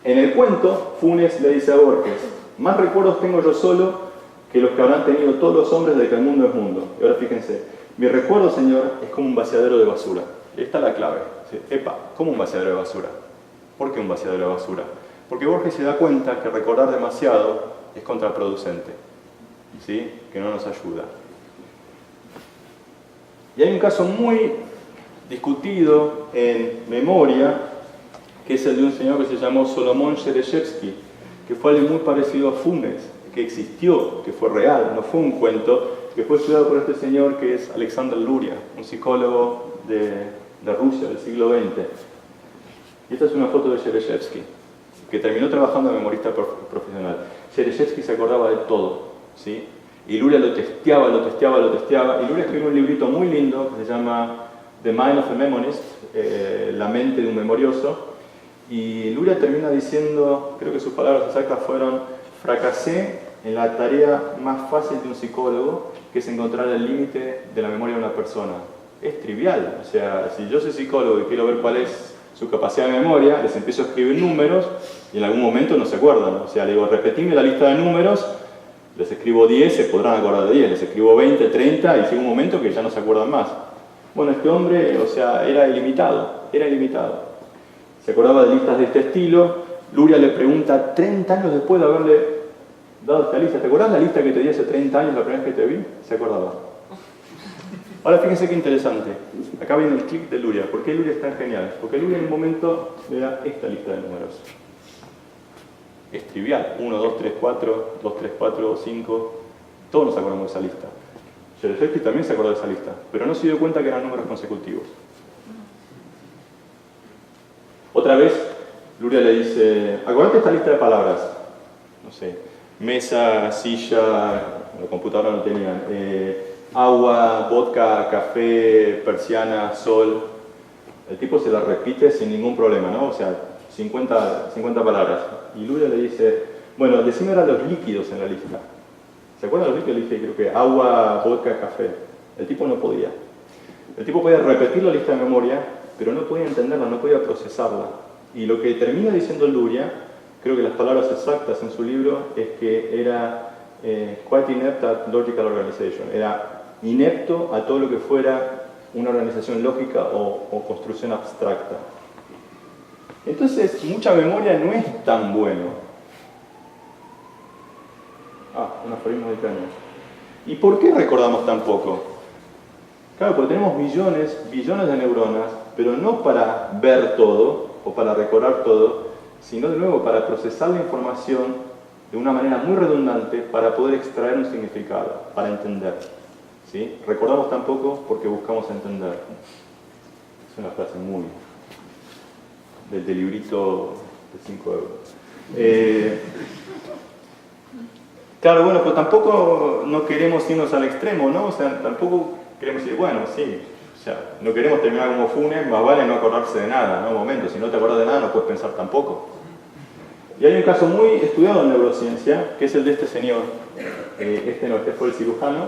En el cuento, Funes le dice a Borges, más recuerdos tengo yo solo que los que habrán tenido todos los hombres de que el mundo es mundo. Y ahora fíjense, mi recuerdo, señor, es como un vaciadero de basura. Y esta es la clave. ¿Sí? Epa, ¿cómo un vaciadero de basura? ¿Por qué un vaciadero de basura? Porque Borges se da cuenta que recordar demasiado es contraproducente, ¿sí? Que no nos ayuda. Y hay un caso muy discutido en memoria, que es el de un señor que se llamó Solomon Shereshevsky, que fue alguien muy parecido a Funes, que existió, que fue real, no fue un cuento, que fue estudiado por este señor que es Alexander Luria, un psicólogo de Rusia del siglo XX. Y esta es una foto de Shereshevsky, que terminó trabajando de memorista profesional. Shereshevsky se acordaba de todo, ¿sí? Y Luria lo testeaba, y Luria escribió un librito muy lindo que se llama The Mind of a Memonist, la mente de un memorioso, y Luria termina diciendo, creo que sus palabras exactas fueron, fracasé en la tarea más fácil de un psicólogo, que es encontrar el límite de la memoria de una persona. Es trivial, o sea, si yo soy psicólogo y quiero ver cuál es su capacidad de memoria, les empiezo a escribir números y en algún momento no se acuerdan. O sea, le digo, repetime la lista de números, les escribo 10, se podrán acordar de 10, les escribo 20, 30 y llega un momento que ya no se acuerdan más. Bueno, este hombre, o sea, era ilimitado. Se acordaba de listas de este estilo. Luria le pregunta, 30 años después de haberle dado esta lista, ¿te acordás la lista que te di hace 30 años la primera vez que te vi? Se acordaba. Ahora fíjense qué interesante. Acá viene el clip de Luria. ¿Por qué Luria es tan genial? Porque Luria en un momento le da esta lista de números. Es trivial. 1, 2, 3, 4, 2, 3, 4, 5. Todos nos acordamos de esa lista. Shereshevsky también se acordó de esa lista, pero no se dio cuenta que eran números consecutivos. Otra vez, Luria le dice, acordate esta lista de palabras. No sé, mesa, silla, la computadora no tenían. Agua, vodka, café, persiana, sol. El tipo se la repite sin ningún problema, ¿no? O sea, 50 palabras. Y Luria le dice, bueno, decime ahora los líquidos en la lista. ¿Se acuerdan de los líquidos? Le dije, creo que agua, vodka, café. El tipo no podía. El tipo podía repetir la lista de memoria, pero no podía entenderla, no podía procesarla. Y lo que termina diciendo Luria, creo que las palabras exactas en su libro, es que era quite inept at logical organization. Era inepto a todo lo que fuera una organización lógica o construcción abstracta. Entonces, mucha memoria no es tan bueno. Un aforismo de caña. ¿Y por qué recordamos tan poco? Claro, porque tenemos billones de neuronas, pero no para ver todo o para recordar todo, sino de nuevo para procesar la información de una manera muy redundante para poder extraer un significado, para entender. ¿Sí? Recordamos tan poco porque buscamos entender. Es una frase muy del librito de 5 euros. Claro, bueno, pues tampoco no queremos irnos al extremo, ¿no? O sea, tampoco queremos decir, bueno, sí, o sea, no queremos terminar como Funes, más vale no acordarse de nada, ¿no? Un momento, si no te acuerdas de nada no puedes pensar tampoco. Y hay un caso muy estudiado en neurociencia, que es el de este señor. Este fue el cirujano.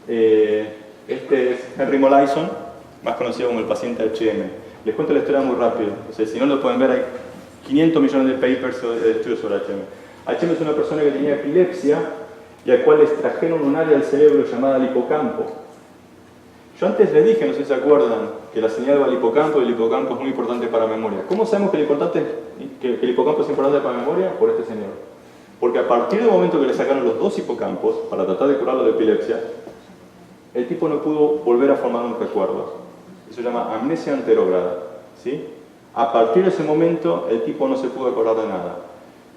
Este es Henry Molaison, más conocido como el paciente HM. Les cuento la historia muy rápido. O sea, si no lo pueden ver, hay 500 millones de papers de estudios sobre HM. HM es una persona que tenía epilepsia y al cual le extrajeron un área del cerebro llamada el hipocampo. Yo antes les dije, no sé si se acuerdan, que la señal va al hipocampo y el hipocampo es muy importante para la memoria. ¿Cómo sabemos que el hipocampo es importante para la memoria? Por este señor. Porque a partir del momento que le sacaron los dos hipocampos para tratar de curarlo de epilepsia, el tipo no pudo volver a formar un recuerdo. Eso se llama amnesia anterógrada, ¿sí? A partir de ese momento, el tipo no se pudo acordar de nada.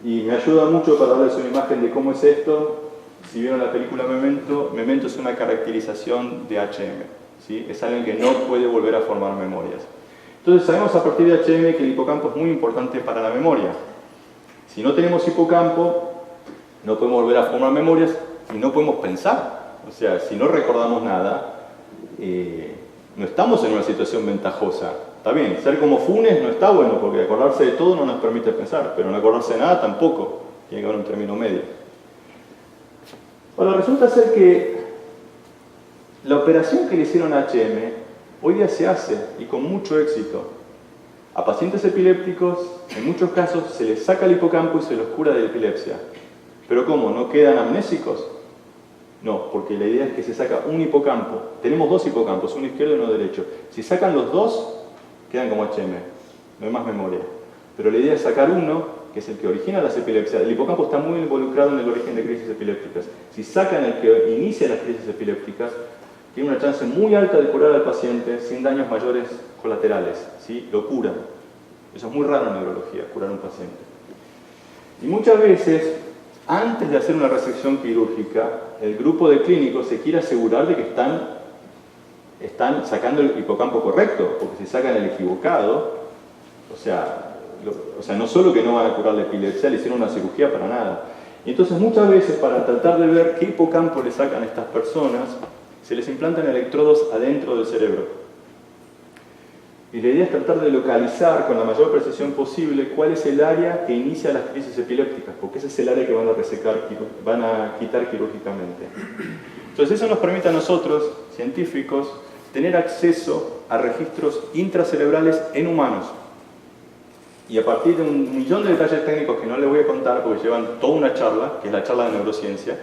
Y me ayuda mucho para darles una imagen de cómo es esto. Si vieron la película Memento, Memento es una caracterización de HM. ¿Sí? Es alguien que no puede volver a formar memorias. Entonces sabemos a partir de HM que el hipocampo es muy importante para la memoria. Si no tenemos hipocampo, no podemos volver a formar memorias y no podemos pensar. O sea, si no recordamos nada, no estamos en una situación ventajosa. Está bien, ser como Funes no está bueno, porque acordarse de todo no nos permite pensar, pero no acordarse de nada tampoco. Tiene que haber un término medio. Ahora, resulta ser que la operación que le hicieron a HM hoy día se hace, y con mucho éxito. A pacientes epilépticos, en muchos casos, se les saca el hipocampo y se los cura de la epilepsia. ¿Pero cómo? ¿No quedan amnésicos? No, porque la idea es que se saca un hipocampo. Tenemos dos hipocampos, uno izquierdo y uno derecho. Si sacan los dos, quedan como HM. No hay más memoria. Pero la idea es sacar uno, que es el que origina las epilepsias. El hipocampo está muy involucrado en el origen de crisis epilépticas. Si sacan el que inicia las crisis epilépticas, tiene una chance muy alta de curar al paciente sin daños mayores colaterales, ¿sí? Lo curan. Eso es muy raro en neurología, curar a un paciente. Y muchas veces, antes de hacer una resección quirúrgica, el grupo de clínicos se quiere asegurar de que están sacando el hipocampo correcto, porque si sacan el equivocado, o sea, no solo que no van a curar la epilepsia, le hicieron una cirugía para nada. Y entonces muchas veces, para tratar de ver qué hipocampo le sacan a estas personas, se les implantan electrodos adentro del cerebro. Y la idea es tratar de localizar con la mayor precisión posible cuál es el área que inicia las crisis epilépticas, porque ese es el área que van a quitar quirúrgicamente. Entonces eso nos permite a nosotros, científicos, tener acceso a registros intracerebrales en humanos. Y a partir de 1.000.000 de detalles técnicos que no les voy a contar porque llevan toda una charla, que es la charla de neurociencia,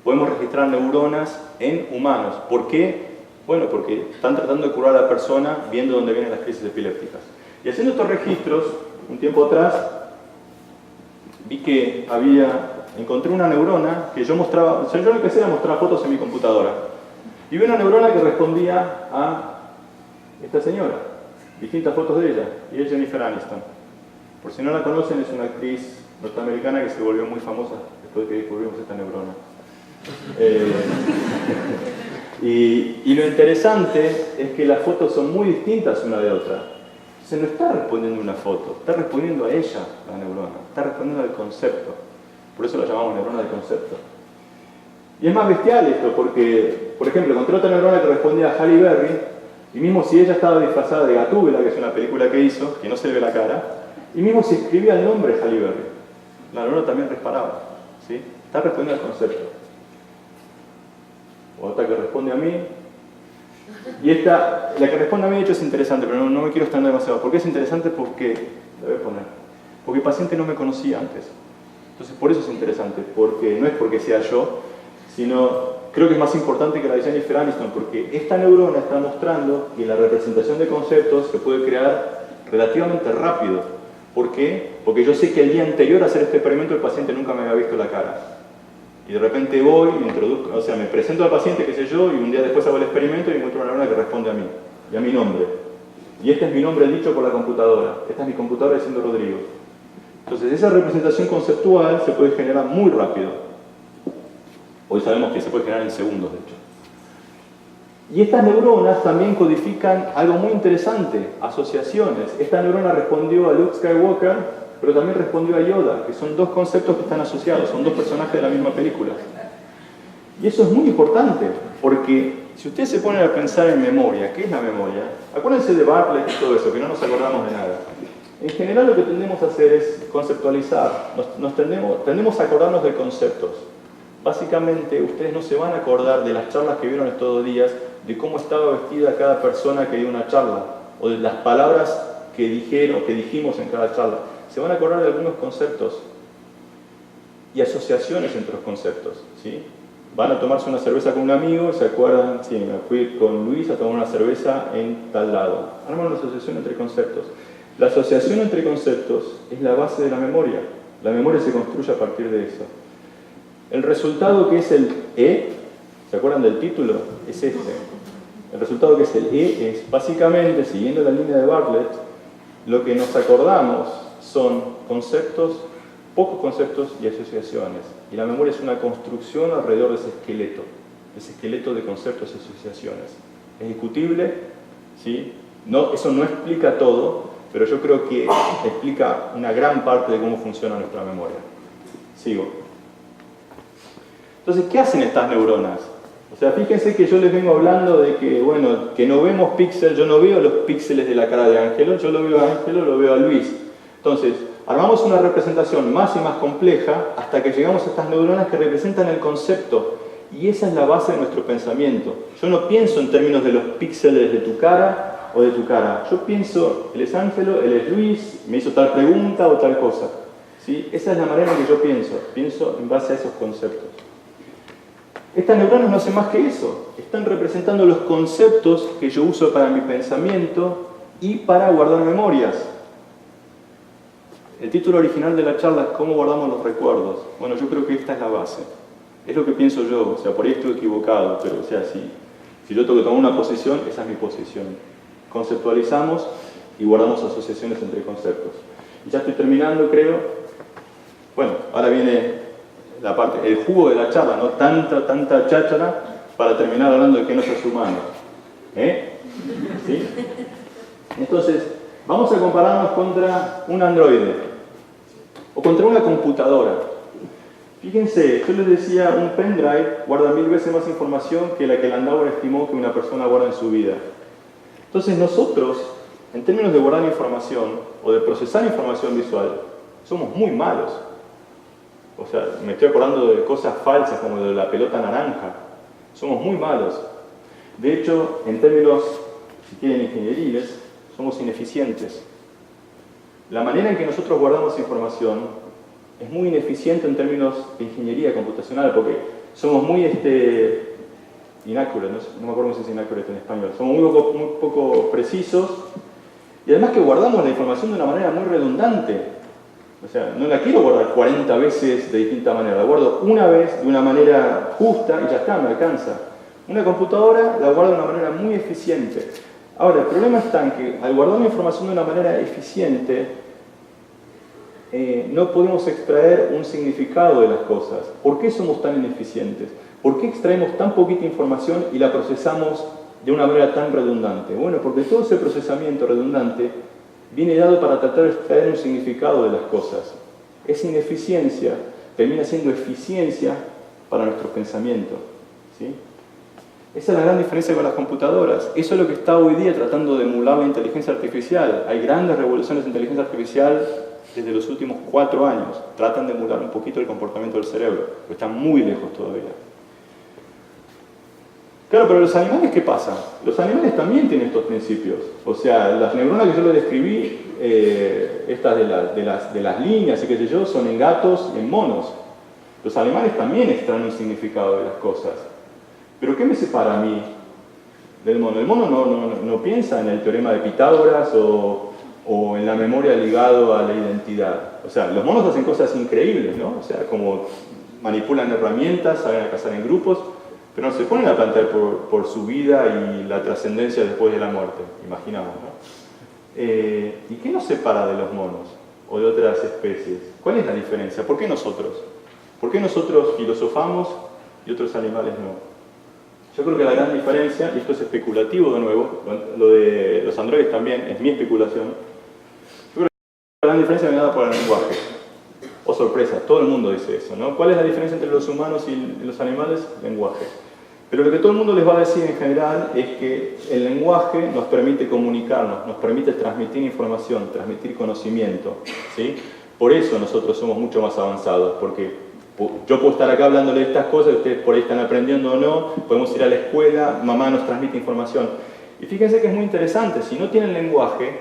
podemos registrar neuronas en humanos. ¿Por qué? Bueno, porque están tratando de curar a la persona viendo dónde vienen las crisis epilépticas. Y haciendo estos registros, un tiempo atrás, vi que encontré una neurona que yo mostraba, o sea, yo empecé a mostrar fotos en mi computadora. Y vi una neurona que respondía a esta señora, distintas fotos de ella, y es Jennifer Aniston. Por si no la conocen, es una actriz norteamericana que se volvió muy famosa después de que descubrimos esta neurona. Y lo interesante es que las fotos son muy distintas una de otra. Se no está respondiendo una foto, está respondiendo a ella, la neurona, está respondiendo al concepto. Por eso la llamamos neurona de concepto. Y es más bestial esto, porque, por ejemplo, encontré otra neurona que respondía a Halle Berry, y mismo si ella estaba disfrazada de Gatúbela, que es una película que hizo, que no se le ve la cara, y mismo si escribía el nombre de Halle Berry, la neurona también disparaba, ¿sí? Está respondiendo al concepto. Otra que responde a mí. Y esta, la que responde a mí, de hecho, es interesante, pero no me quiero extender demasiado. ¿Por qué es interesante? Porque, la voy a poner, porque el paciente no me conocía antes. Entonces, por eso es interesante, porque no es porque sea yo, sino creo que es más importante que la de Jennifer Aniston, porque esta neurona está mostrando que la representación de conceptos se puede crear relativamente rápido. ¿Por qué? Porque yo sé que el día anterior a hacer este experimento el paciente nunca me había visto la cara. Y de repente voy, me introduzco, o sea, me presento al paciente, qué sé yo, y un día después hago el experimento y encuentro una neurona que responde a mí, y a mi nombre. Y este es mi nombre dicho por la computadora. Esta es mi computadora diciendo Rodrigo. Entonces, esa representación conceptual se puede generar muy rápido. Hoy sabemos que se puede generar en segundos, de hecho. Y estas neuronas también codifican algo muy interesante, asociaciones. Esta neurona respondió a Luke Skywalker pero también respondió a Yoda, que son dos conceptos que están asociados, son dos personajes de la misma película. Y eso es muy importante, porque si ustedes se ponen a pensar en memoria, ¿qué es la memoria? Acuérdense de Bartlett y todo eso, que no nos acordamos de nada. En general lo que tendemos a hacer es conceptualizar, tendemos a acordarnos de conceptos. Básicamente, ustedes no se van a acordar de las charlas que vieron estos 2 días, de cómo estaba vestida cada persona que dio una charla, o de las palabras que dijimos en cada charla. Se van a acordar de algunos conceptos y asociaciones entre los conceptos, ¿sí? Van a tomarse una cerveza con un amigo, se acuerdan, sí, me fui con Luis a tomar una cerveza en tal lado. Arman una asociación entre conceptos. La asociación entre conceptos es la base de la memoria. La memoria se construye a partir de eso. El resultado que es el E, ¿se acuerdan del título? Es este. El resultado que es el E es, básicamente, siguiendo la línea de Bartlett, lo que nos acordamos son conceptos, pocos conceptos y asociaciones. Y la memoria es una construcción alrededor de ese esqueleto de conceptos y asociaciones. Es discutible, ¿sí? No, eso no explica todo, pero yo creo que explica una gran parte de cómo funciona nuestra memoria. Sigo. Entonces, ¿qué hacen estas neuronas? O sea, fíjense que yo les vengo hablando de que, bueno, que no vemos píxeles, yo no veo los píxeles de la cara de Ángelo, yo lo veo a Ángelo, lo veo a Luis. Entonces, armamos una representación más y más compleja hasta que llegamos a estas neuronas que representan el concepto. Y esa es la base de nuestro pensamiento. Yo no pienso en términos de los píxeles de tu cara o de tu cara. Yo pienso, él es Ángelo, él es Luis, me hizo tal pregunta o tal cosa. ¿Sí? Esa es la manera en que yo pienso en base a esos conceptos. Estas neuronas no hacen más que eso. Están representando los conceptos que yo uso para mi pensamiento y para guardar memorias. El título original de la charla es ¿Cómo guardamos los recuerdos? Bueno, yo creo que esta es la base. Es lo que pienso yo, o sea, por ahí estoy equivocado, pero o sea, si yo tengo que tomar una posición, esa es mi posición. Conceptualizamos y guardamos asociaciones entre conceptos. Y ya estoy terminando, creo. Bueno, ahora viene la parte, el jugo de la charla, no tanta cháchara para terminar hablando de que no sos humano. ¿Sí? Entonces, vamos a compararnos contra un androide o contra una computadora. Fíjense, yo les decía, un pendrive guarda 1000 veces más información que la que Landauer estimó que una persona guarda en su vida. Entonces nosotros, en términos de guardar información o de procesar información visual, somos muy malos. O sea, me estoy acordando de cosas falsas como de la pelota naranja. Somos muy malos. De hecho, en términos, si quieren, ingenieriles, somos ineficientes. La manera en que nosotros guardamos información es muy ineficiente en términos de ingeniería computacional, porque somos muy inaccurate, no me acuerdo cómo se dice inaccurate en español, somos muy poco precisos, y además que guardamos la información de una manera muy redundante. O sea, no la quiero guardar 40 veces de distinta manera, la guardo una vez de una manera justa y ya está, me alcanza. Una computadora la guarda de una manera muy eficiente. Ahora, el problema está en que al guardar la información de una manera eficiente, no podemos extraer un significado de las cosas. ¿Por qué somos tan ineficientes? ¿Por qué extraemos tan poquita información y la procesamos de una manera tan redundante? Bueno, porque todo ese procesamiento redundante viene dado para tratar de extraer un significado de las cosas. Esa ineficiencia termina siendo eficiencia para nuestro pensamiento. ¿Sí? Esa es la gran diferencia con las computadoras. Eso es lo que está hoy día tratando de emular la inteligencia artificial. Hay grandes revoluciones de inteligencia artificial desde los últimos 4 años. Tratan de emular un poquito el comportamiento del cerebro, pero están muy lejos todavía. Claro, pero los animales, ¿qué pasa? Los animales también tienen estos principios. O sea, las neuronas que yo les describí, estas de las líneas y qué sé yo, son en gatos y en monos. Los animales también extraen un significado de las cosas. ¿Pero qué me separa a mí del mono? El mono no piensa en el teorema de Pitágoras o en la memoria ligado a la identidad. O sea, los monos hacen cosas increíbles, ¿no? O sea, como manipulan herramientas, saben a cazar en grupos, pero no se ponen a plantear por su vida y la trascendencia después de la muerte, imaginamos, ¿no? ¿Y qué nos separa de los monos o de otras especies? ¿Cuál es la diferencia? ¿Por qué nosotros? ¿Por qué nosotros filosofamos y otros animales no? Yo creo que la gran diferencia, y esto es especulativo de nuevo, lo de los androides también, es mi especulación, yo creo que gran diferencia viene dada por el lenguaje. Oh, sorpresa, todo el mundo dice eso, ¿no? ¿Cuál es la diferencia entre los humanos y los animales? Lenguaje. Pero lo que todo el mundo les va a decir en general es que el lenguaje nos permite comunicarnos, nos permite transmitir información, transmitir conocimiento, ¿sí? Por eso nosotros somos mucho más avanzados, porque yo puedo estar acá hablándole de estas cosas, ustedes por ahí están aprendiendo o no, podemos ir a la escuela, mamá nos transmite información. Y fíjense que es muy interesante, si no tienen lenguaje,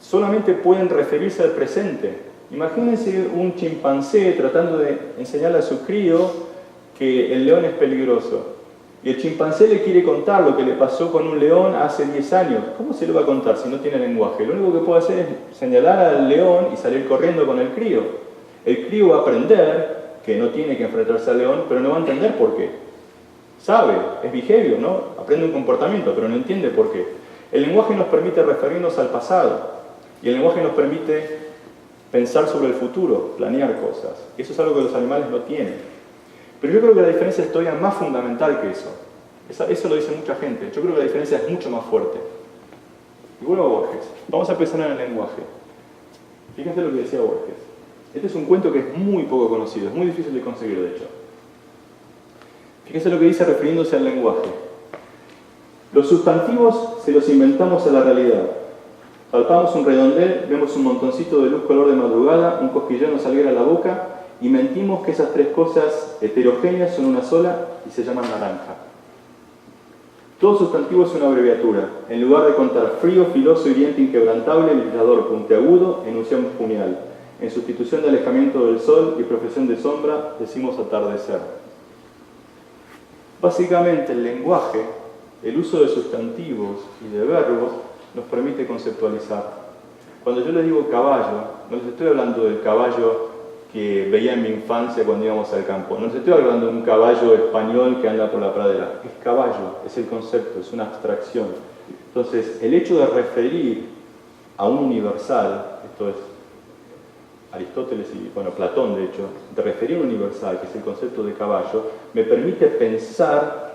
solamente pueden referirse al presente. Imagínense un chimpancé tratando de enseñarle a su crío que el león es peligroso. Y el chimpancé le quiere contar lo que le pasó con un león hace 10 años. ¿Cómo se lo va a contar si no tiene lenguaje? Lo único que puede hacer es señalar al león y salir corriendo con el crío. El crío va a aprender que no tiene que enfrentarse al león, pero no va a entender por qué. Sabe, es behavior, ¿no? Aprende un comportamiento, pero no entiende por qué. El lenguaje nos permite referirnos al pasado. Y el lenguaje nos permite pensar sobre el futuro, planear cosas. Eso es algo que los animales no tienen. Pero yo creo que la diferencia es todavía más fundamental que eso. Eso lo dice mucha gente. Yo creo que la diferencia es mucho más fuerte. Y vuelvo a Borges. Vamos a pensar en el lenguaje. Fíjense lo que decía Borges. Este es un cuento que es muy poco conocido, es muy difícil de conseguir, de hecho. Fíjense lo que dice refiriéndose al lenguaje. Los sustantivos se los inventamos a la realidad. Palpamos un redondel, vemos un montoncito de luz color de madrugada, un cosquilleo nos saliera a la boca y mentimos que esas tres cosas heterogéneas son una sola y se llaman naranja. Todo sustantivo es una abreviatura. En lugar de contar frío, filoso, hiriente, inquebrantable, brillador, puntiagudo, enunciamos puñal. En sustitución de alejamiento del sol y profesión de sombra, decimos atardecer. Básicamente el lenguaje, el uso de sustantivos y de verbos, nos permite conceptualizar. Cuando yo les digo caballo, no les estoy hablando del caballo que veía en mi infancia cuando íbamos al campo. No les estoy hablando de un caballo español que anda por la pradera. Es caballo, es el concepto, es una abstracción. Entonces, el hecho de referir a un universal, esto es Aristóteles y, Platón de hecho, de referir a un universal, que es el concepto de caballo, me permite pensar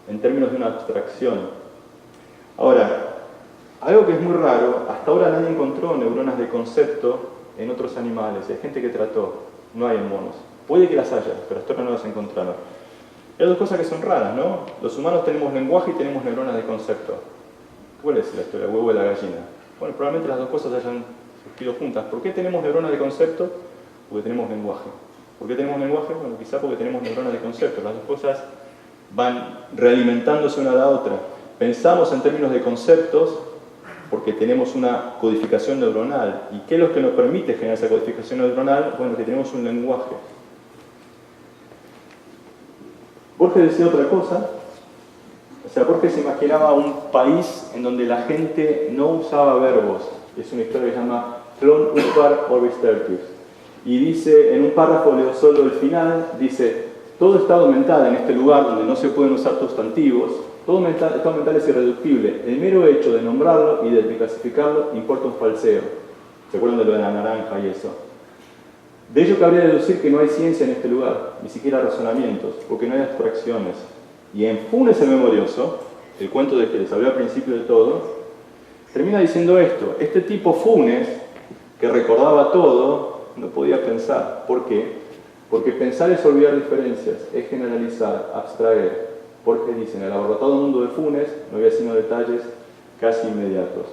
en términos de una abstracción. Ahora, algo que es muy raro, hasta ahora nadie encontró neuronas de concepto en otros animales. Hay gente que trató, no hay en monos. Puede que las haya, pero hasta ahora no las encontraron. Hay dos cosas que son raras, ¿no? Los humanos tenemos lenguaje y tenemos neuronas de concepto. ¿Cuál es la historia? ¿El huevo y la gallina? Bueno, probablemente las dos cosas hayan surgido juntas. ¿Por qué tenemos neuronas de concepto? Porque tenemos lenguaje. ¿Por qué tenemos lenguaje? Bueno, quizá porque tenemos neuronas de concepto. Las dos cosas van realimentándose una a la otra. Pensamos en términos de conceptos porque tenemos una codificación neuronal. ¿Y qué es lo que nos permite generar esa codificación neuronal? Bueno, que tenemos un lenguaje. Borges decía otra cosa. O sea, Borges se imaginaba un país en donde la gente no usaba verbos. Es una historia que se llama Clon Upar Orbis Tertius. Y dice, en un párrafo leo solo el final, dice, todo estado mental en este lugar donde no se pueden usar sustantivos, todo estado mental es irreductible. El mero hecho de nombrarlo y de clasificarlo importa un falseo. ¿Se acuerdan de lo de la naranja y eso? De ello cabría deducir que no hay ciencia en este lugar, ni siquiera razonamientos, porque no hay abstracciones. Y en Funes el Memorioso, el cuento del que les hablé al principio de todo, termina diciendo esto. Este tipo Funes, que recordaba todo, no podía pensar. ¿Por qué? Porque pensar es olvidar diferencias, es generalizar, abstraer. Porque dice, en el abarrotado mundo de Funes no había sino detalles casi inmediatos.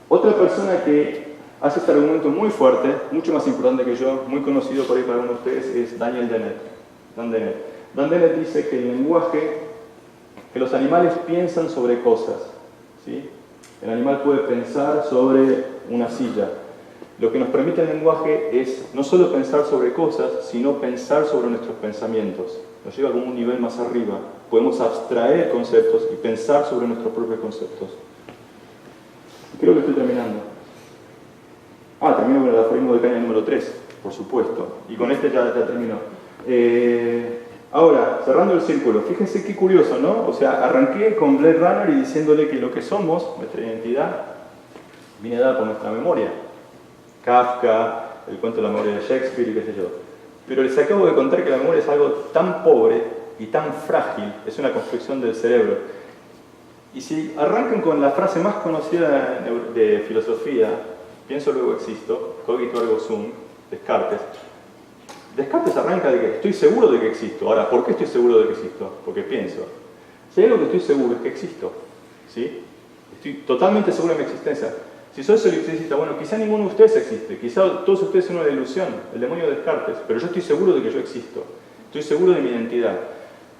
Otra persona que hace este argumento muy fuerte, mucho más importante que yo, muy conocido por ahí para algunos de ustedes, es Daniel Dennett. Dan Dennett dice que el lenguaje, que los animales piensan sobre cosas, ¿sí? El animal puede pensar sobre una silla. Lo que nos permite el lenguaje es no solo pensar sobre cosas, sino pensar sobre nuestros pensamientos. Nos lleva a un nivel más arriba. Podemos abstraer conceptos y pensar sobre nuestros propios conceptos. Creo que estoy terminando. Termino con el aforismo de Caña número 3, por supuesto. Y con este ya termino. Ahora, cerrando el círculo, fíjense qué curioso, ¿no? O sea, arranqué con Blade Runner y diciéndole que lo que somos, nuestra identidad, viene dada por nuestra memoria. Kafka, el cuento de la memoria de Shakespeare y qué sé yo. Pero les acabo de contar que la memoria es algo tan pobre y tan frágil, es una construcción del cerebro, Y si arrancan con la frase más conocida de filosofía, pienso luego existo, cogito ergo sum, Descartes. Descartes arranca de que estoy seguro de que existo. Ahora, ¿por qué estoy seguro de que existo? Porque pienso. Si hay algo que estoy seguro es que existo. ¿Sí? Estoy totalmente seguro de mi existencia. Si soy solipsista, bueno, quizá ninguno de ustedes existe. Quizá todos ustedes son una ilusión, el demonio de Descartes. Pero yo estoy seguro de que yo existo. Estoy seguro de mi identidad.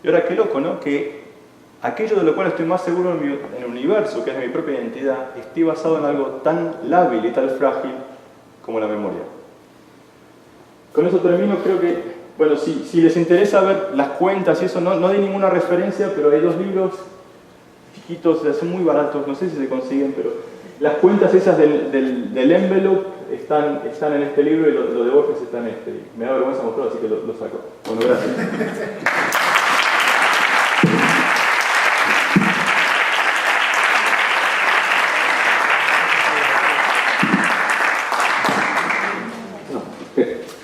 Y ahora, qué loco, ¿no? Que aquello de lo cual estoy más seguro en el universo, que es de mi propia identidad, esté basado en algo tan lábil y tan frágil como la memoria. Con eso termino, creo que, bueno, si les interesa ver las cuentas y eso, no di ninguna referencia, pero hay 2 libros chiquitos, son muy baratos, no sé si se consiguen, pero las cuentas esas del envelope están en este libro y lo de Borges está en este. Me da vergüenza mostrarlo, así que lo saco. Bueno, gracias.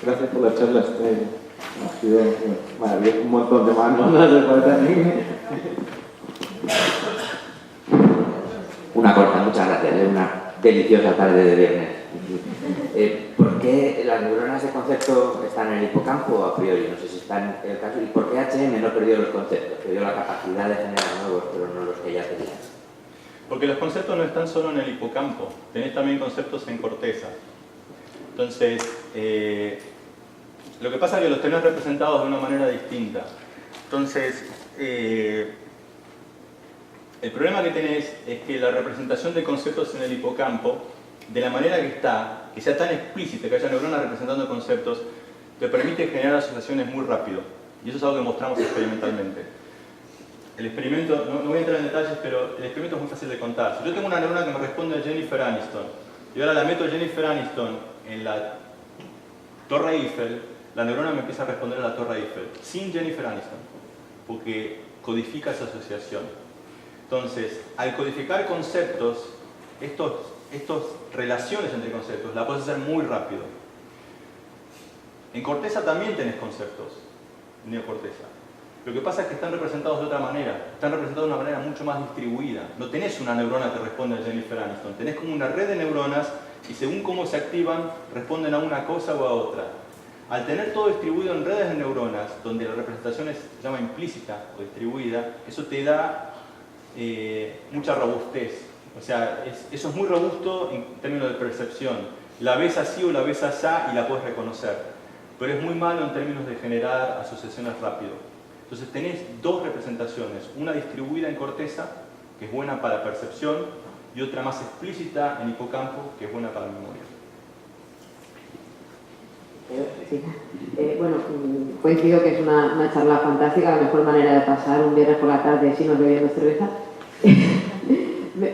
Gracias por la charla, ha sido maravilloso, un montón de manos después de mí. Una corta, muchas gracias, es una deliciosa tarde de viernes. ¿Por qué las neuronas de concepto están en el hipocampo a priori? No sé si están en el caso. ¿Y por qué HM no perdió los conceptos? Perdió la capacidad de generar nuevos, pero no los que ya tenía. Porque los conceptos no están solo en el hipocampo, tenés también conceptos en corteza. Entonces, lo que pasa es que los tenés representados de una manera distinta. Entonces, el problema que tenés es que la representación de conceptos en el hipocampo, de la manera que está, que sea tan explícita, que haya neuronas representando conceptos, te permite generar asociaciones muy rápido. Y eso es algo que mostramos experimentalmente. El experimento, no voy a entrar en detalles, pero el experimento es muy fácil de contar. Si yo tengo una neurona que me responde a Jennifer Aniston, y ahora la meto a Jennifer Aniston en la Torre Eiffel, la neurona me empieza a responder a la Torre Eiffel, sin Jennifer Aniston, porque codifica esa asociación. Entonces, al codificar conceptos, estas relaciones entre conceptos, la puedes hacer muy rápido. En corteza también tenés conceptos, en neocorteza. Lo que pasa es que están representados de otra manera, están representados de una manera mucho más distribuida. No tenés una neurona que responde a Jennifer Aniston, tenés como una red de neuronas y según cómo se activan, responden a una cosa o a otra. Al tener todo distribuido en redes de neuronas, donde la representación se llama implícita o distribuida, eso te da mucha robustez. O sea, eso es muy robusto en términos de percepción. La ves así o la ves asá y la puedes reconocer. Pero es muy malo en términos de generar asociaciones rápido. Entonces tenés 2 representaciones, una distribuida en corteza, que es buena para percepción, y otra más explícita en hipocampo, que es buena para memoria. Sí. Bueno, coincido que es una charla fantástica, la mejor manera de pasar un viernes por la tarde si nos bebiendo cerveza.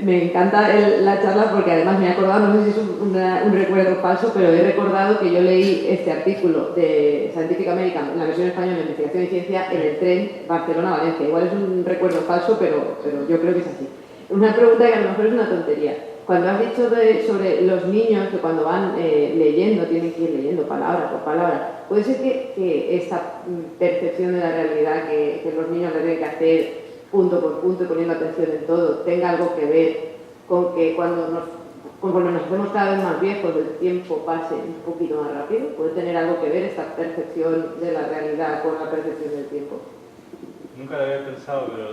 Me encanta la charla porque además me he acordado, no sé si es un recuerdo falso, pero he recordado que yo leí este artículo de Scientific American en la versión española de Investigación y Ciencia en el tren Barcelona-Valencia. Igual es un recuerdo falso, pero yo creo que es así. Una pregunta que a lo mejor es una tontería. Cuando has dicho sobre los niños que cuando van leyendo, tienen que ir leyendo palabra por palabra, ¿puede ser que esta percepción de la realidad que los niños la tienen que hacer punto por punto y poniendo atención en todo, tenga algo que ver con que conforme nos hacemos cada vez más viejos, el tiempo pase un poquito más rápido? ¿Puede tener algo que ver esta percepción de la realidad con la percepción del tiempo? Nunca lo había pensado, pero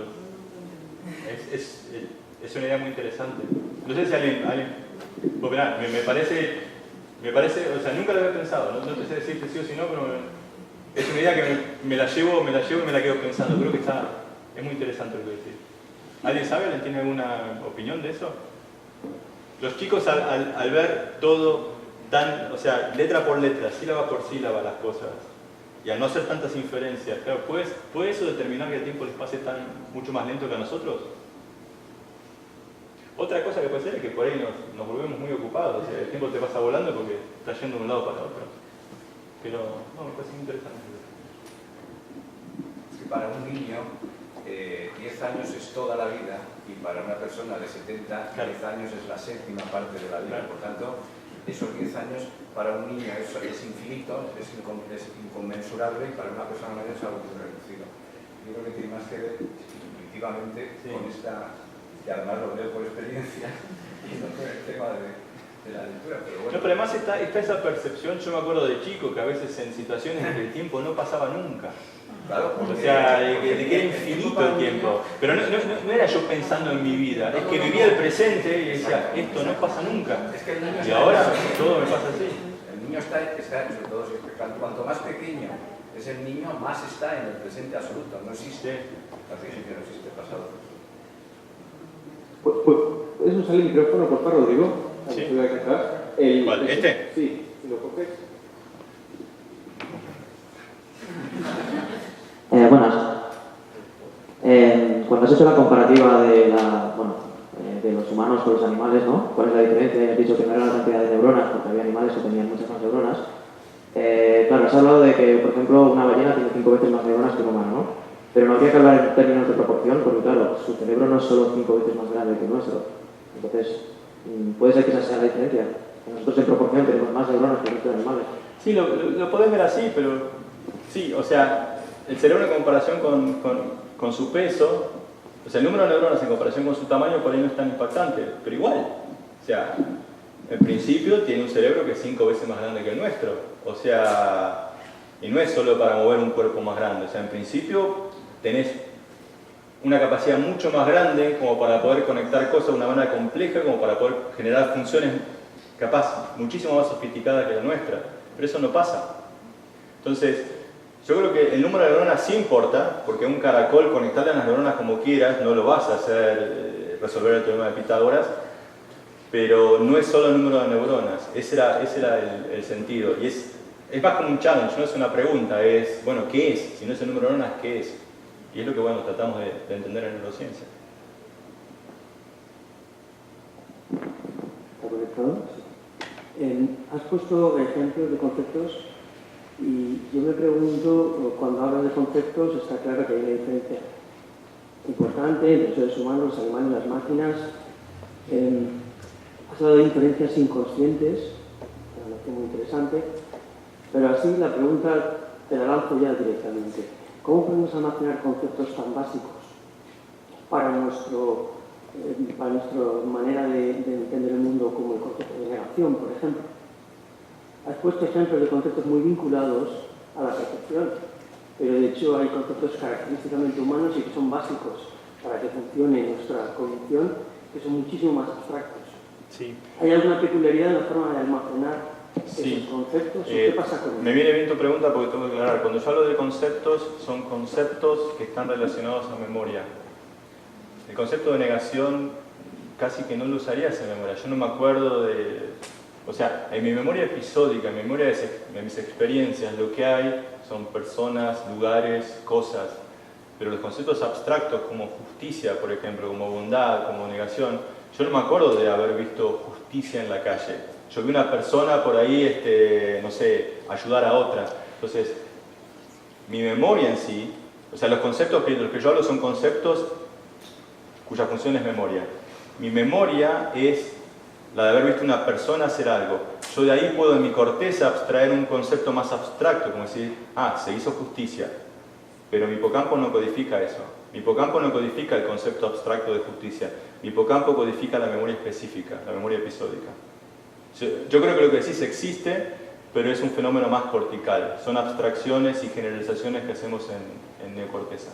es una idea muy interesante. No sé si alguien pues mirá, me parece, o sea, nunca lo había pensado, no te sé decirte sí o sí no, pero es una idea que me la llevo y me la quedo pensando. Creo que es muy interesante lo que decís. ¿Alguien sabe? ¿Alguien tiene alguna opinión de eso? Los chicos al ver todo o sea, letra por letra, sílaba por sílaba las cosas, y al no hacer tantas inferencias, claro, ¿puede eso determinar que el tiempo les pase mucho más lento que a nosotros? Otra cosa que puede ser es que por ahí nos volvemos muy ocupados, o sea, el tiempo te pasa volando porque está yendo de un lado para otro. Pero no, me parece muy interesante. Es que para un niño 10 años es toda la vida y para una persona de 70, 10 años es la séptima parte de la vida. Por tanto, esos 10 años para un niño es infinito, es inconmensurable, y para una persona mayor es algo muy reducido. Yo creo que tiene más que ver intuitivamente con esta y además lo veo por experiencia y no por el tema de la lectura, pero bueno. No, pero además está esa percepción, yo me acuerdo de chico, que a veces en situaciones en que el tiempo no pasaba nunca. Claro, O sea, de que era infinito el tiempo. Pero no era yo pensando en mi vida, es que vivía el presente y decía, esto no pasa nunca. Es que el niño Y ahora todo me pasa así. El niño está sobre todo, cuanto más pequeño es el niño, más está en el presente absoluto. No existe, al principio no existe el pasado. Pues, ¿puedes usar el micrófono, por favor, Rodrigo? Sí. ¿Cuál? ¿Este? Sí, si lo coges. Buenas. Cuando has hecho la comparativa de, de los humanos con los animales, ¿no? ¿Cuál es la diferencia? Has dicho que no era la cantidad de neuronas, porque había animales que tenían muchas más neuronas. Claro, has hablado de que, por ejemplo, una ballena tiene 5 veces más neuronas que un humano, ¿no? Pero no habría que hablar en términos de proporción, porque claro, su cerebro no es solo 5 veces más grande que el nuestro. Entonces, puede ser que esa sea la diferencia. Nosotros en proporción tenemos más neuronas que el resto de animales. Sí, lo podés ver así, pero sí, o sea, el cerebro en comparación con su peso, o sea, el número de neuronas en comparación con su tamaño por ahí no es tan impactante, pero igual, o sea, en principio tiene un cerebro que es 5 veces más grande que el nuestro, o sea, y no es solo para mover un cuerpo más grande, o sea, en principio tenés una capacidad mucho más grande como para poder conectar cosas de una manera compleja, como para poder generar funciones capaz muchísimo más sofisticadas que la nuestra, pero eso no pasa. Entonces, yo creo que el número de neuronas sí importa, porque un caracol, conectarle a las neuronas como quieras, no lo vas a hacer resolver el teorema de Pitágoras, pero no es solo el número de neuronas, ese era el sentido. Y es más como un challenge, no es una pregunta, es, bueno, ¿qué es? Si no es el número de neuronas, ¿qué es? Y es lo que, bueno, tratamos de entender en neurociencia. ¿Está conectado? Has puesto ejemplos de conceptos y yo me pregunto, cuando hablas de conceptos está claro que hay una diferencia importante entre los seres humanos, los animales, las máquinas. Has hablado de diferencias inconscientes, me parece muy interesante, pero así la pregunta te la lanzo ya directamente. ¿Cómo podemos almacenar conceptos tan básicos para nuestra manera de entender el mundo, como el concepto de negación, por ejemplo? Has puesto ejemplos de conceptos muy vinculados a la percepción, pero de hecho hay conceptos característicamente humanos y que son básicos para que funcione nuestra cognición, que son muchísimo más abstractos. Sí. ¿Hay alguna peculiaridad en la forma de almacenar esos conceptos? ¿Qué pasa con Me viene bien tu pregunta porque tengo que aclarar. Cuando yo hablo de conceptos, son conceptos que están relacionados a memoria. El concepto de negación casi que no lo usarías en memoria. Yo no me acuerdo de... O sea, en mi memoria episódica, en mi memoria de mis experiencias, lo que hay son personas, lugares, cosas. Pero los conceptos abstractos como justicia, por ejemplo, como bondad, como negación, yo no me acuerdo de haber visto justicia en la calle. Yo vi una persona por ahí, no sé, ayudar a otra. Entonces, mi memoria en sí, o sea, los conceptos de los que yo hablo son conceptos cuya función es memoria. Mi memoria es la de haber visto una persona hacer algo. Yo de ahí puedo en mi corteza abstraer un concepto más abstracto, como decir, se hizo justicia. Pero mi hipocampo no codifica eso. Mi hipocampo no codifica el concepto abstracto de justicia. Mi hipocampo codifica la memoria específica, la memoria episódica. Yo creo que lo que decís existe, pero es un fenómeno más cortical. Son abstracciones y generalizaciones que hacemos en neocorteza.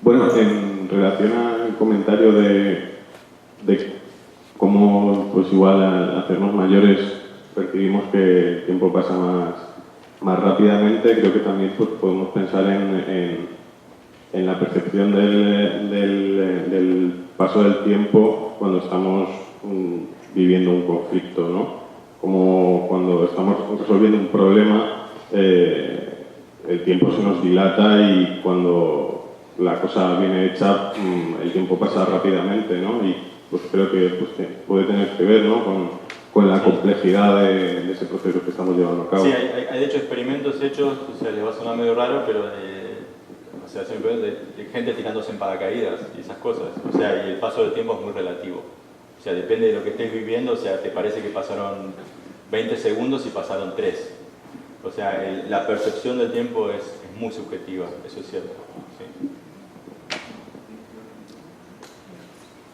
Bueno, en relación al comentario de cómo, pues igual al hacernos mayores percibimos que el tiempo pasa más rápidamente, creo que también pues, podemos pensar en la percepción del paso del tiempo cuando estamos viviendo un conflicto, ¿no? Como cuando estamos resolviendo un problema, el tiempo se nos dilata y cuando la cosa viene hecha, el tiempo pasa rápidamente, ¿no? Y pues creo que pues, puede tener que ver, ¿no? con la complejidad de ese proceso que estamos llevando a cabo. Sí, hay de hecho experimentos hechos, o sea, les va a sonar medio raro, pero o sea, siempre de gente tirándose en paracaídas y esas cosas. O sea, y el paso del tiempo es muy relativo. O sea, depende de lo que estés viviendo, o sea, te parece que pasaron 20 segundos y pasaron 3. O sea, la percepción del tiempo es muy subjetiva, eso es cierto. Sí.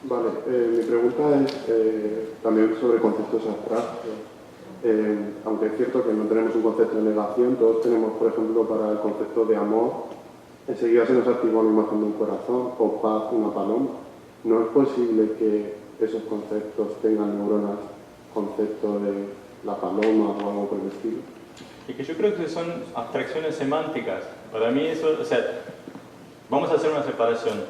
Vale, mi pregunta es también sobre conceptos abstractos. Aunque es cierto que no tenemos un concepto de negación, todos tenemos, por ejemplo, para el concepto de amor, enseguida se nos activa la imagen de un corazón, o paz, una paloma. ¿No es posible que esos conceptos tengan neuronas, concepto de la paloma o algo por el estilo? Y que yo creo que son abstracciones semánticas. Para mí eso, o sea, vamos a hacer una separación.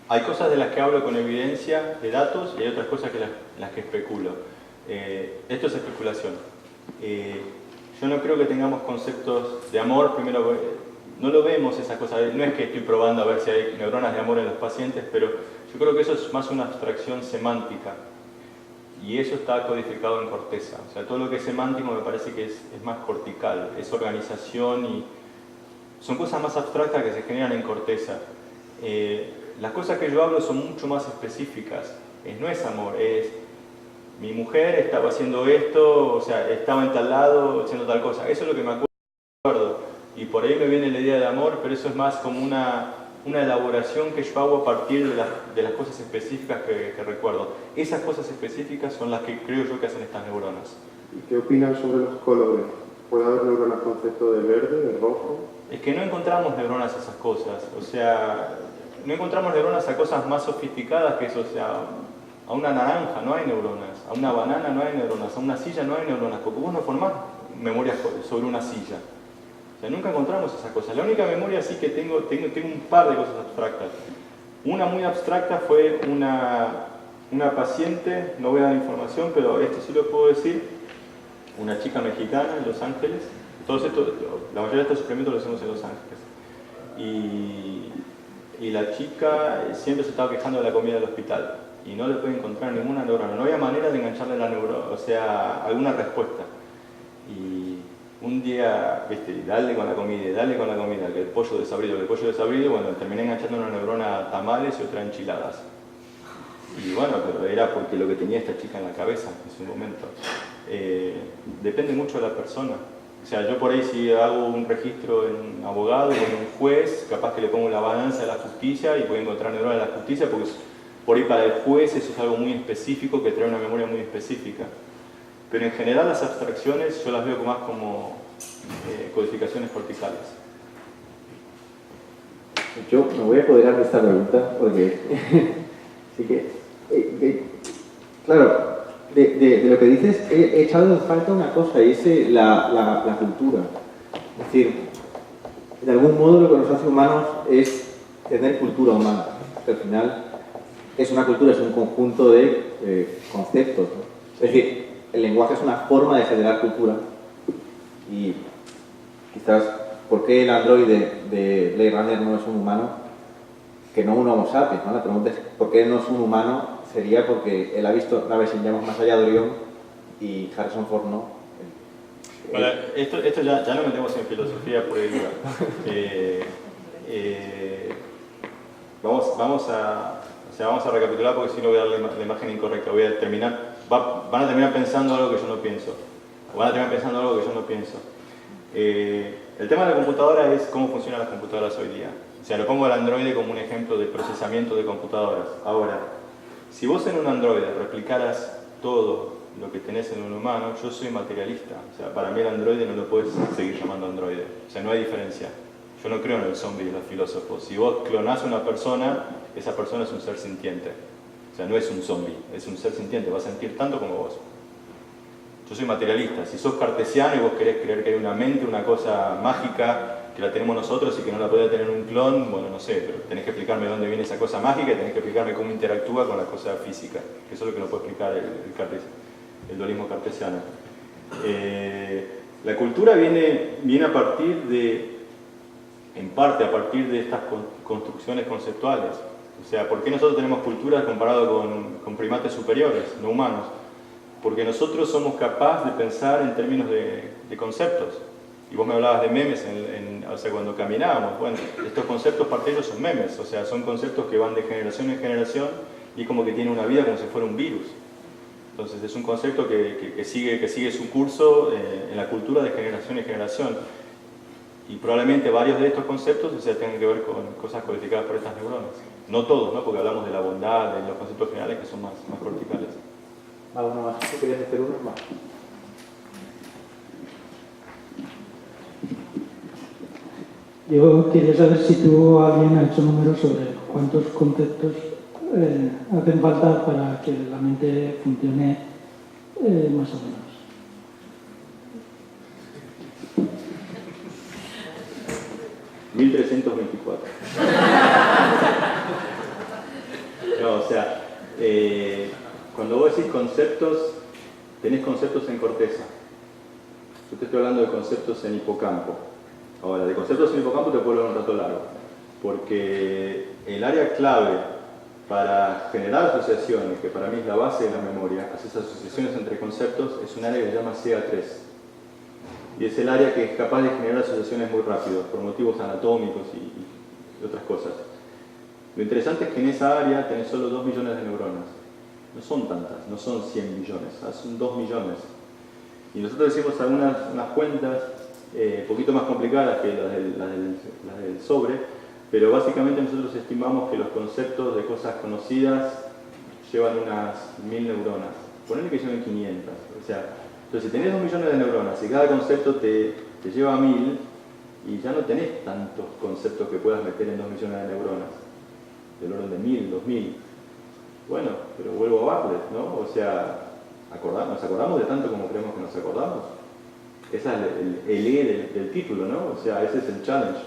Hay cosas de las que hablo con evidencia de datos y hay otras cosas que las que especulo. Esto es especulación. Yo no creo que tengamos conceptos de amor, primero, no lo vemos esas cosas, no es que estoy probando a ver si hay neuronas de amor en los pacientes, pero yo creo que eso es más una abstracción semántica. Y eso está codificado en corteza. O sea, todo lo que es semántico me parece que es más cortical, es organización y son cosas más abstractas que se generan en corteza. Las cosas que yo hablo son mucho más específicas. No es amor, es mi mujer estaba haciendo esto, o sea, estaba en tal lado haciendo tal cosa. Eso es lo que me acuerdo. Y por ahí me viene la idea de amor, pero eso es más como una elaboración que yo hago a partir de las cosas específicas que recuerdo. Esas cosas específicas son las que creo yo que hacen estas neuronas. ¿Y qué opinas sobre los colores? ¿Puede haber neuronas concepto de verde, de rojo? Es que no encontramos neuronas a esas cosas. O sea, no encontramos neuronas a cosas más sofisticadas que eso. O sea, a una naranja no hay neuronas, a una banana no hay neuronas, a una silla no hay neuronas, porque vos no formás memorias sobre una silla. O sea, nunca encontramos esas cosas. La única memoria sí que tengo un par de cosas abstractas. Una muy abstracta fue una paciente, no voy a dar información, pero esto sí lo puedo decir, una chica mexicana en Los Ángeles. La mayoría de estos experimentos los hacemos en Los Ángeles. Y la chica siempre se estaba quejando de la comida del hospital y no le puede encontrar ninguna neurona. No había manera de engancharle la neurona, o sea, alguna respuesta. Y un día, viste, dale con la comida, que el pollo desabrido, bueno, terminé enganchando una neurona a tamales y otra a enchiladas. Y bueno, pero era porque lo que tenía esta chica en la cabeza en su momento. Depende mucho de la persona. O sea, yo por ahí si hago un registro en abogado o en un juez, capaz que le pongo la balanza de la justicia y voy a encontrar neuronas de la justicia, porque por ahí para el juez eso es algo muy específico que trae una memoria muy específica. Pero en general las abstracciones yo las veo más como codificaciones corticales. Yo me voy a apoderar de esta pregunta porque sí que, claro, de lo que dices he echado en falta una cosa y es la cultura. Es decir, de algún modo lo que nos hace humanos es tener cultura humana. Al final es una cultura, es un conjunto de conceptos, ¿no? Es decir, el lenguaje es una forma de generar cultura y quizás, ¿por qué el androide de Blade Runner no es un humano? Que no un Homo sapiens, ¿no? La pregunta es, ¿por qué no es un humano? Sería porque él ha visto naves en llamas más allá de Orión y Harrison Ford no. Bueno, esto ya nos metemos en filosofía pura y dura. Vamos a recapitular porque si no voy a dar la imagen incorrecta. Voy a terminar. Van a terminar pensando algo que yo no pienso. O van a terminar pensando algo que yo no pienso. El tema de la computadora es cómo funcionan las computadoras hoy día. O sea, lo pongo al androide como un ejemplo de procesamiento de computadoras. Ahora, si vos en un androide replicaras todo lo que tenés en un humano, yo soy materialista. O sea, para mí el androide no lo puedes seguir llamando androide. O sea, no hay diferencia. Yo no creo en el zombie de los filósofos. Si vos clonás a una persona, esa persona es un ser sintiente. O sea, no es un zombie, es un ser sintiente, va a sentir tanto como vos. Yo soy materialista. Si sos cartesiano y vos querés creer que hay una mente, una cosa mágica que la tenemos nosotros y que no la puede tener un clon, bueno, no sé, pero tenés que explicarme dónde viene esa cosa mágica y tenés que explicarme cómo interactúa con la cosa física. Eso es lo que no puede explicar el dualismo cartesiano. La cultura viene a partir de, en parte a partir de estas construcciones conceptuales. O sea, ¿por qué nosotros tenemos cultura comparado con primates superiores, no humanos? Porque nosotros somos capaces de pensar en términos de conceptos. Y vos me hablabas de memes o sea, cuando caminábamos. Bueno, estos conceptos parte de ellos son memes, o sea, son conceptos que van de generación en generación y como que tienen una vida como si fuera un virus. Entonces es un concepto que sigue su curso en la cultura de generación en generación. Y probablemente varios de estos conceptos tengan que ver con cosas codificadas por estas neuronas. No todos, ¿no? Porque hablamos de la bondad, de los conceptos generales que son más corticales. ¿Alguno más? ¿Tú querías hacer uno más? Yo quería saber si tú o alguien ha hecho números sobre cuántos conceptos hacen falta para que la mente funcione más o menos. $1324. No, o sea, cuando vos decís conceptos, tenés conceptos en corteza. Yo te estoy hablando de conceptos en hipocampo. Ahora, de conceptos en hipocampo te puedo hablar un rato largo, porque el área clave para generar asociaciones, que para mí es la base de la memoria, hacer asociaciones entre conceptos, es un área que se llama CA3. Y es el área que es capaz de generar asociaciones muy rápido, por motivos anatómicos y otras cosas. Lo interesante es que en esa área tenés solo 2 millones de neuronas. No son tantas, no son 100 millones, son 2 millones. Y nosotros hicimos unas cuentas un poquito más complicadas que las del sobre, pero básicamente nosotros estimamos que los conceptos de cosas conocidas llevan unas 1000 neuronas. Ponele que lleven 500. O sea, entonces si tenés 2 millones de neuronas y cada concepto te lleva a 1000, y ya no tenés tantos conceptos que puedas meter en 2 millones de neuronas, del orden de 1000, 2000. Bueno, pero vuelvo a Bartlett, ¿no? O sea, ¿nos acordamos de tanto como creemos que nos acordamos? Ese es el E del título, ¿no? O sea, ese es el challenge.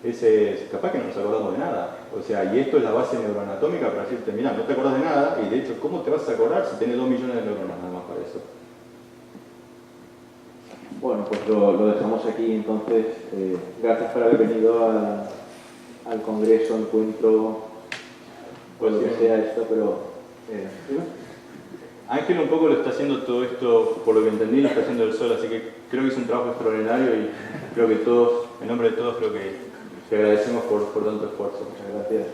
Ese es, capaz que no nos acordamos de nada. O sea, y esto es la base neuroanatómica para decirte, mira, no te acordás de nada, y de hecho, ¿cómo te vas a acordar si tenés 2 millones de neuronas nada más para eso? Bueno, pues lo dejamos aquí entonces. Gracias por haber venido al congreso, encuentro, pues lo que sea esto, pero... Ángel un poco lo está haciendo todo esto, por lo que entendí, lo está haciendo él solo, así que creo que es un trabajo extraordinario y creo que todos, en nombre de todos, creo que te agradecemos por tanto esfuerzo. Muchas gracias.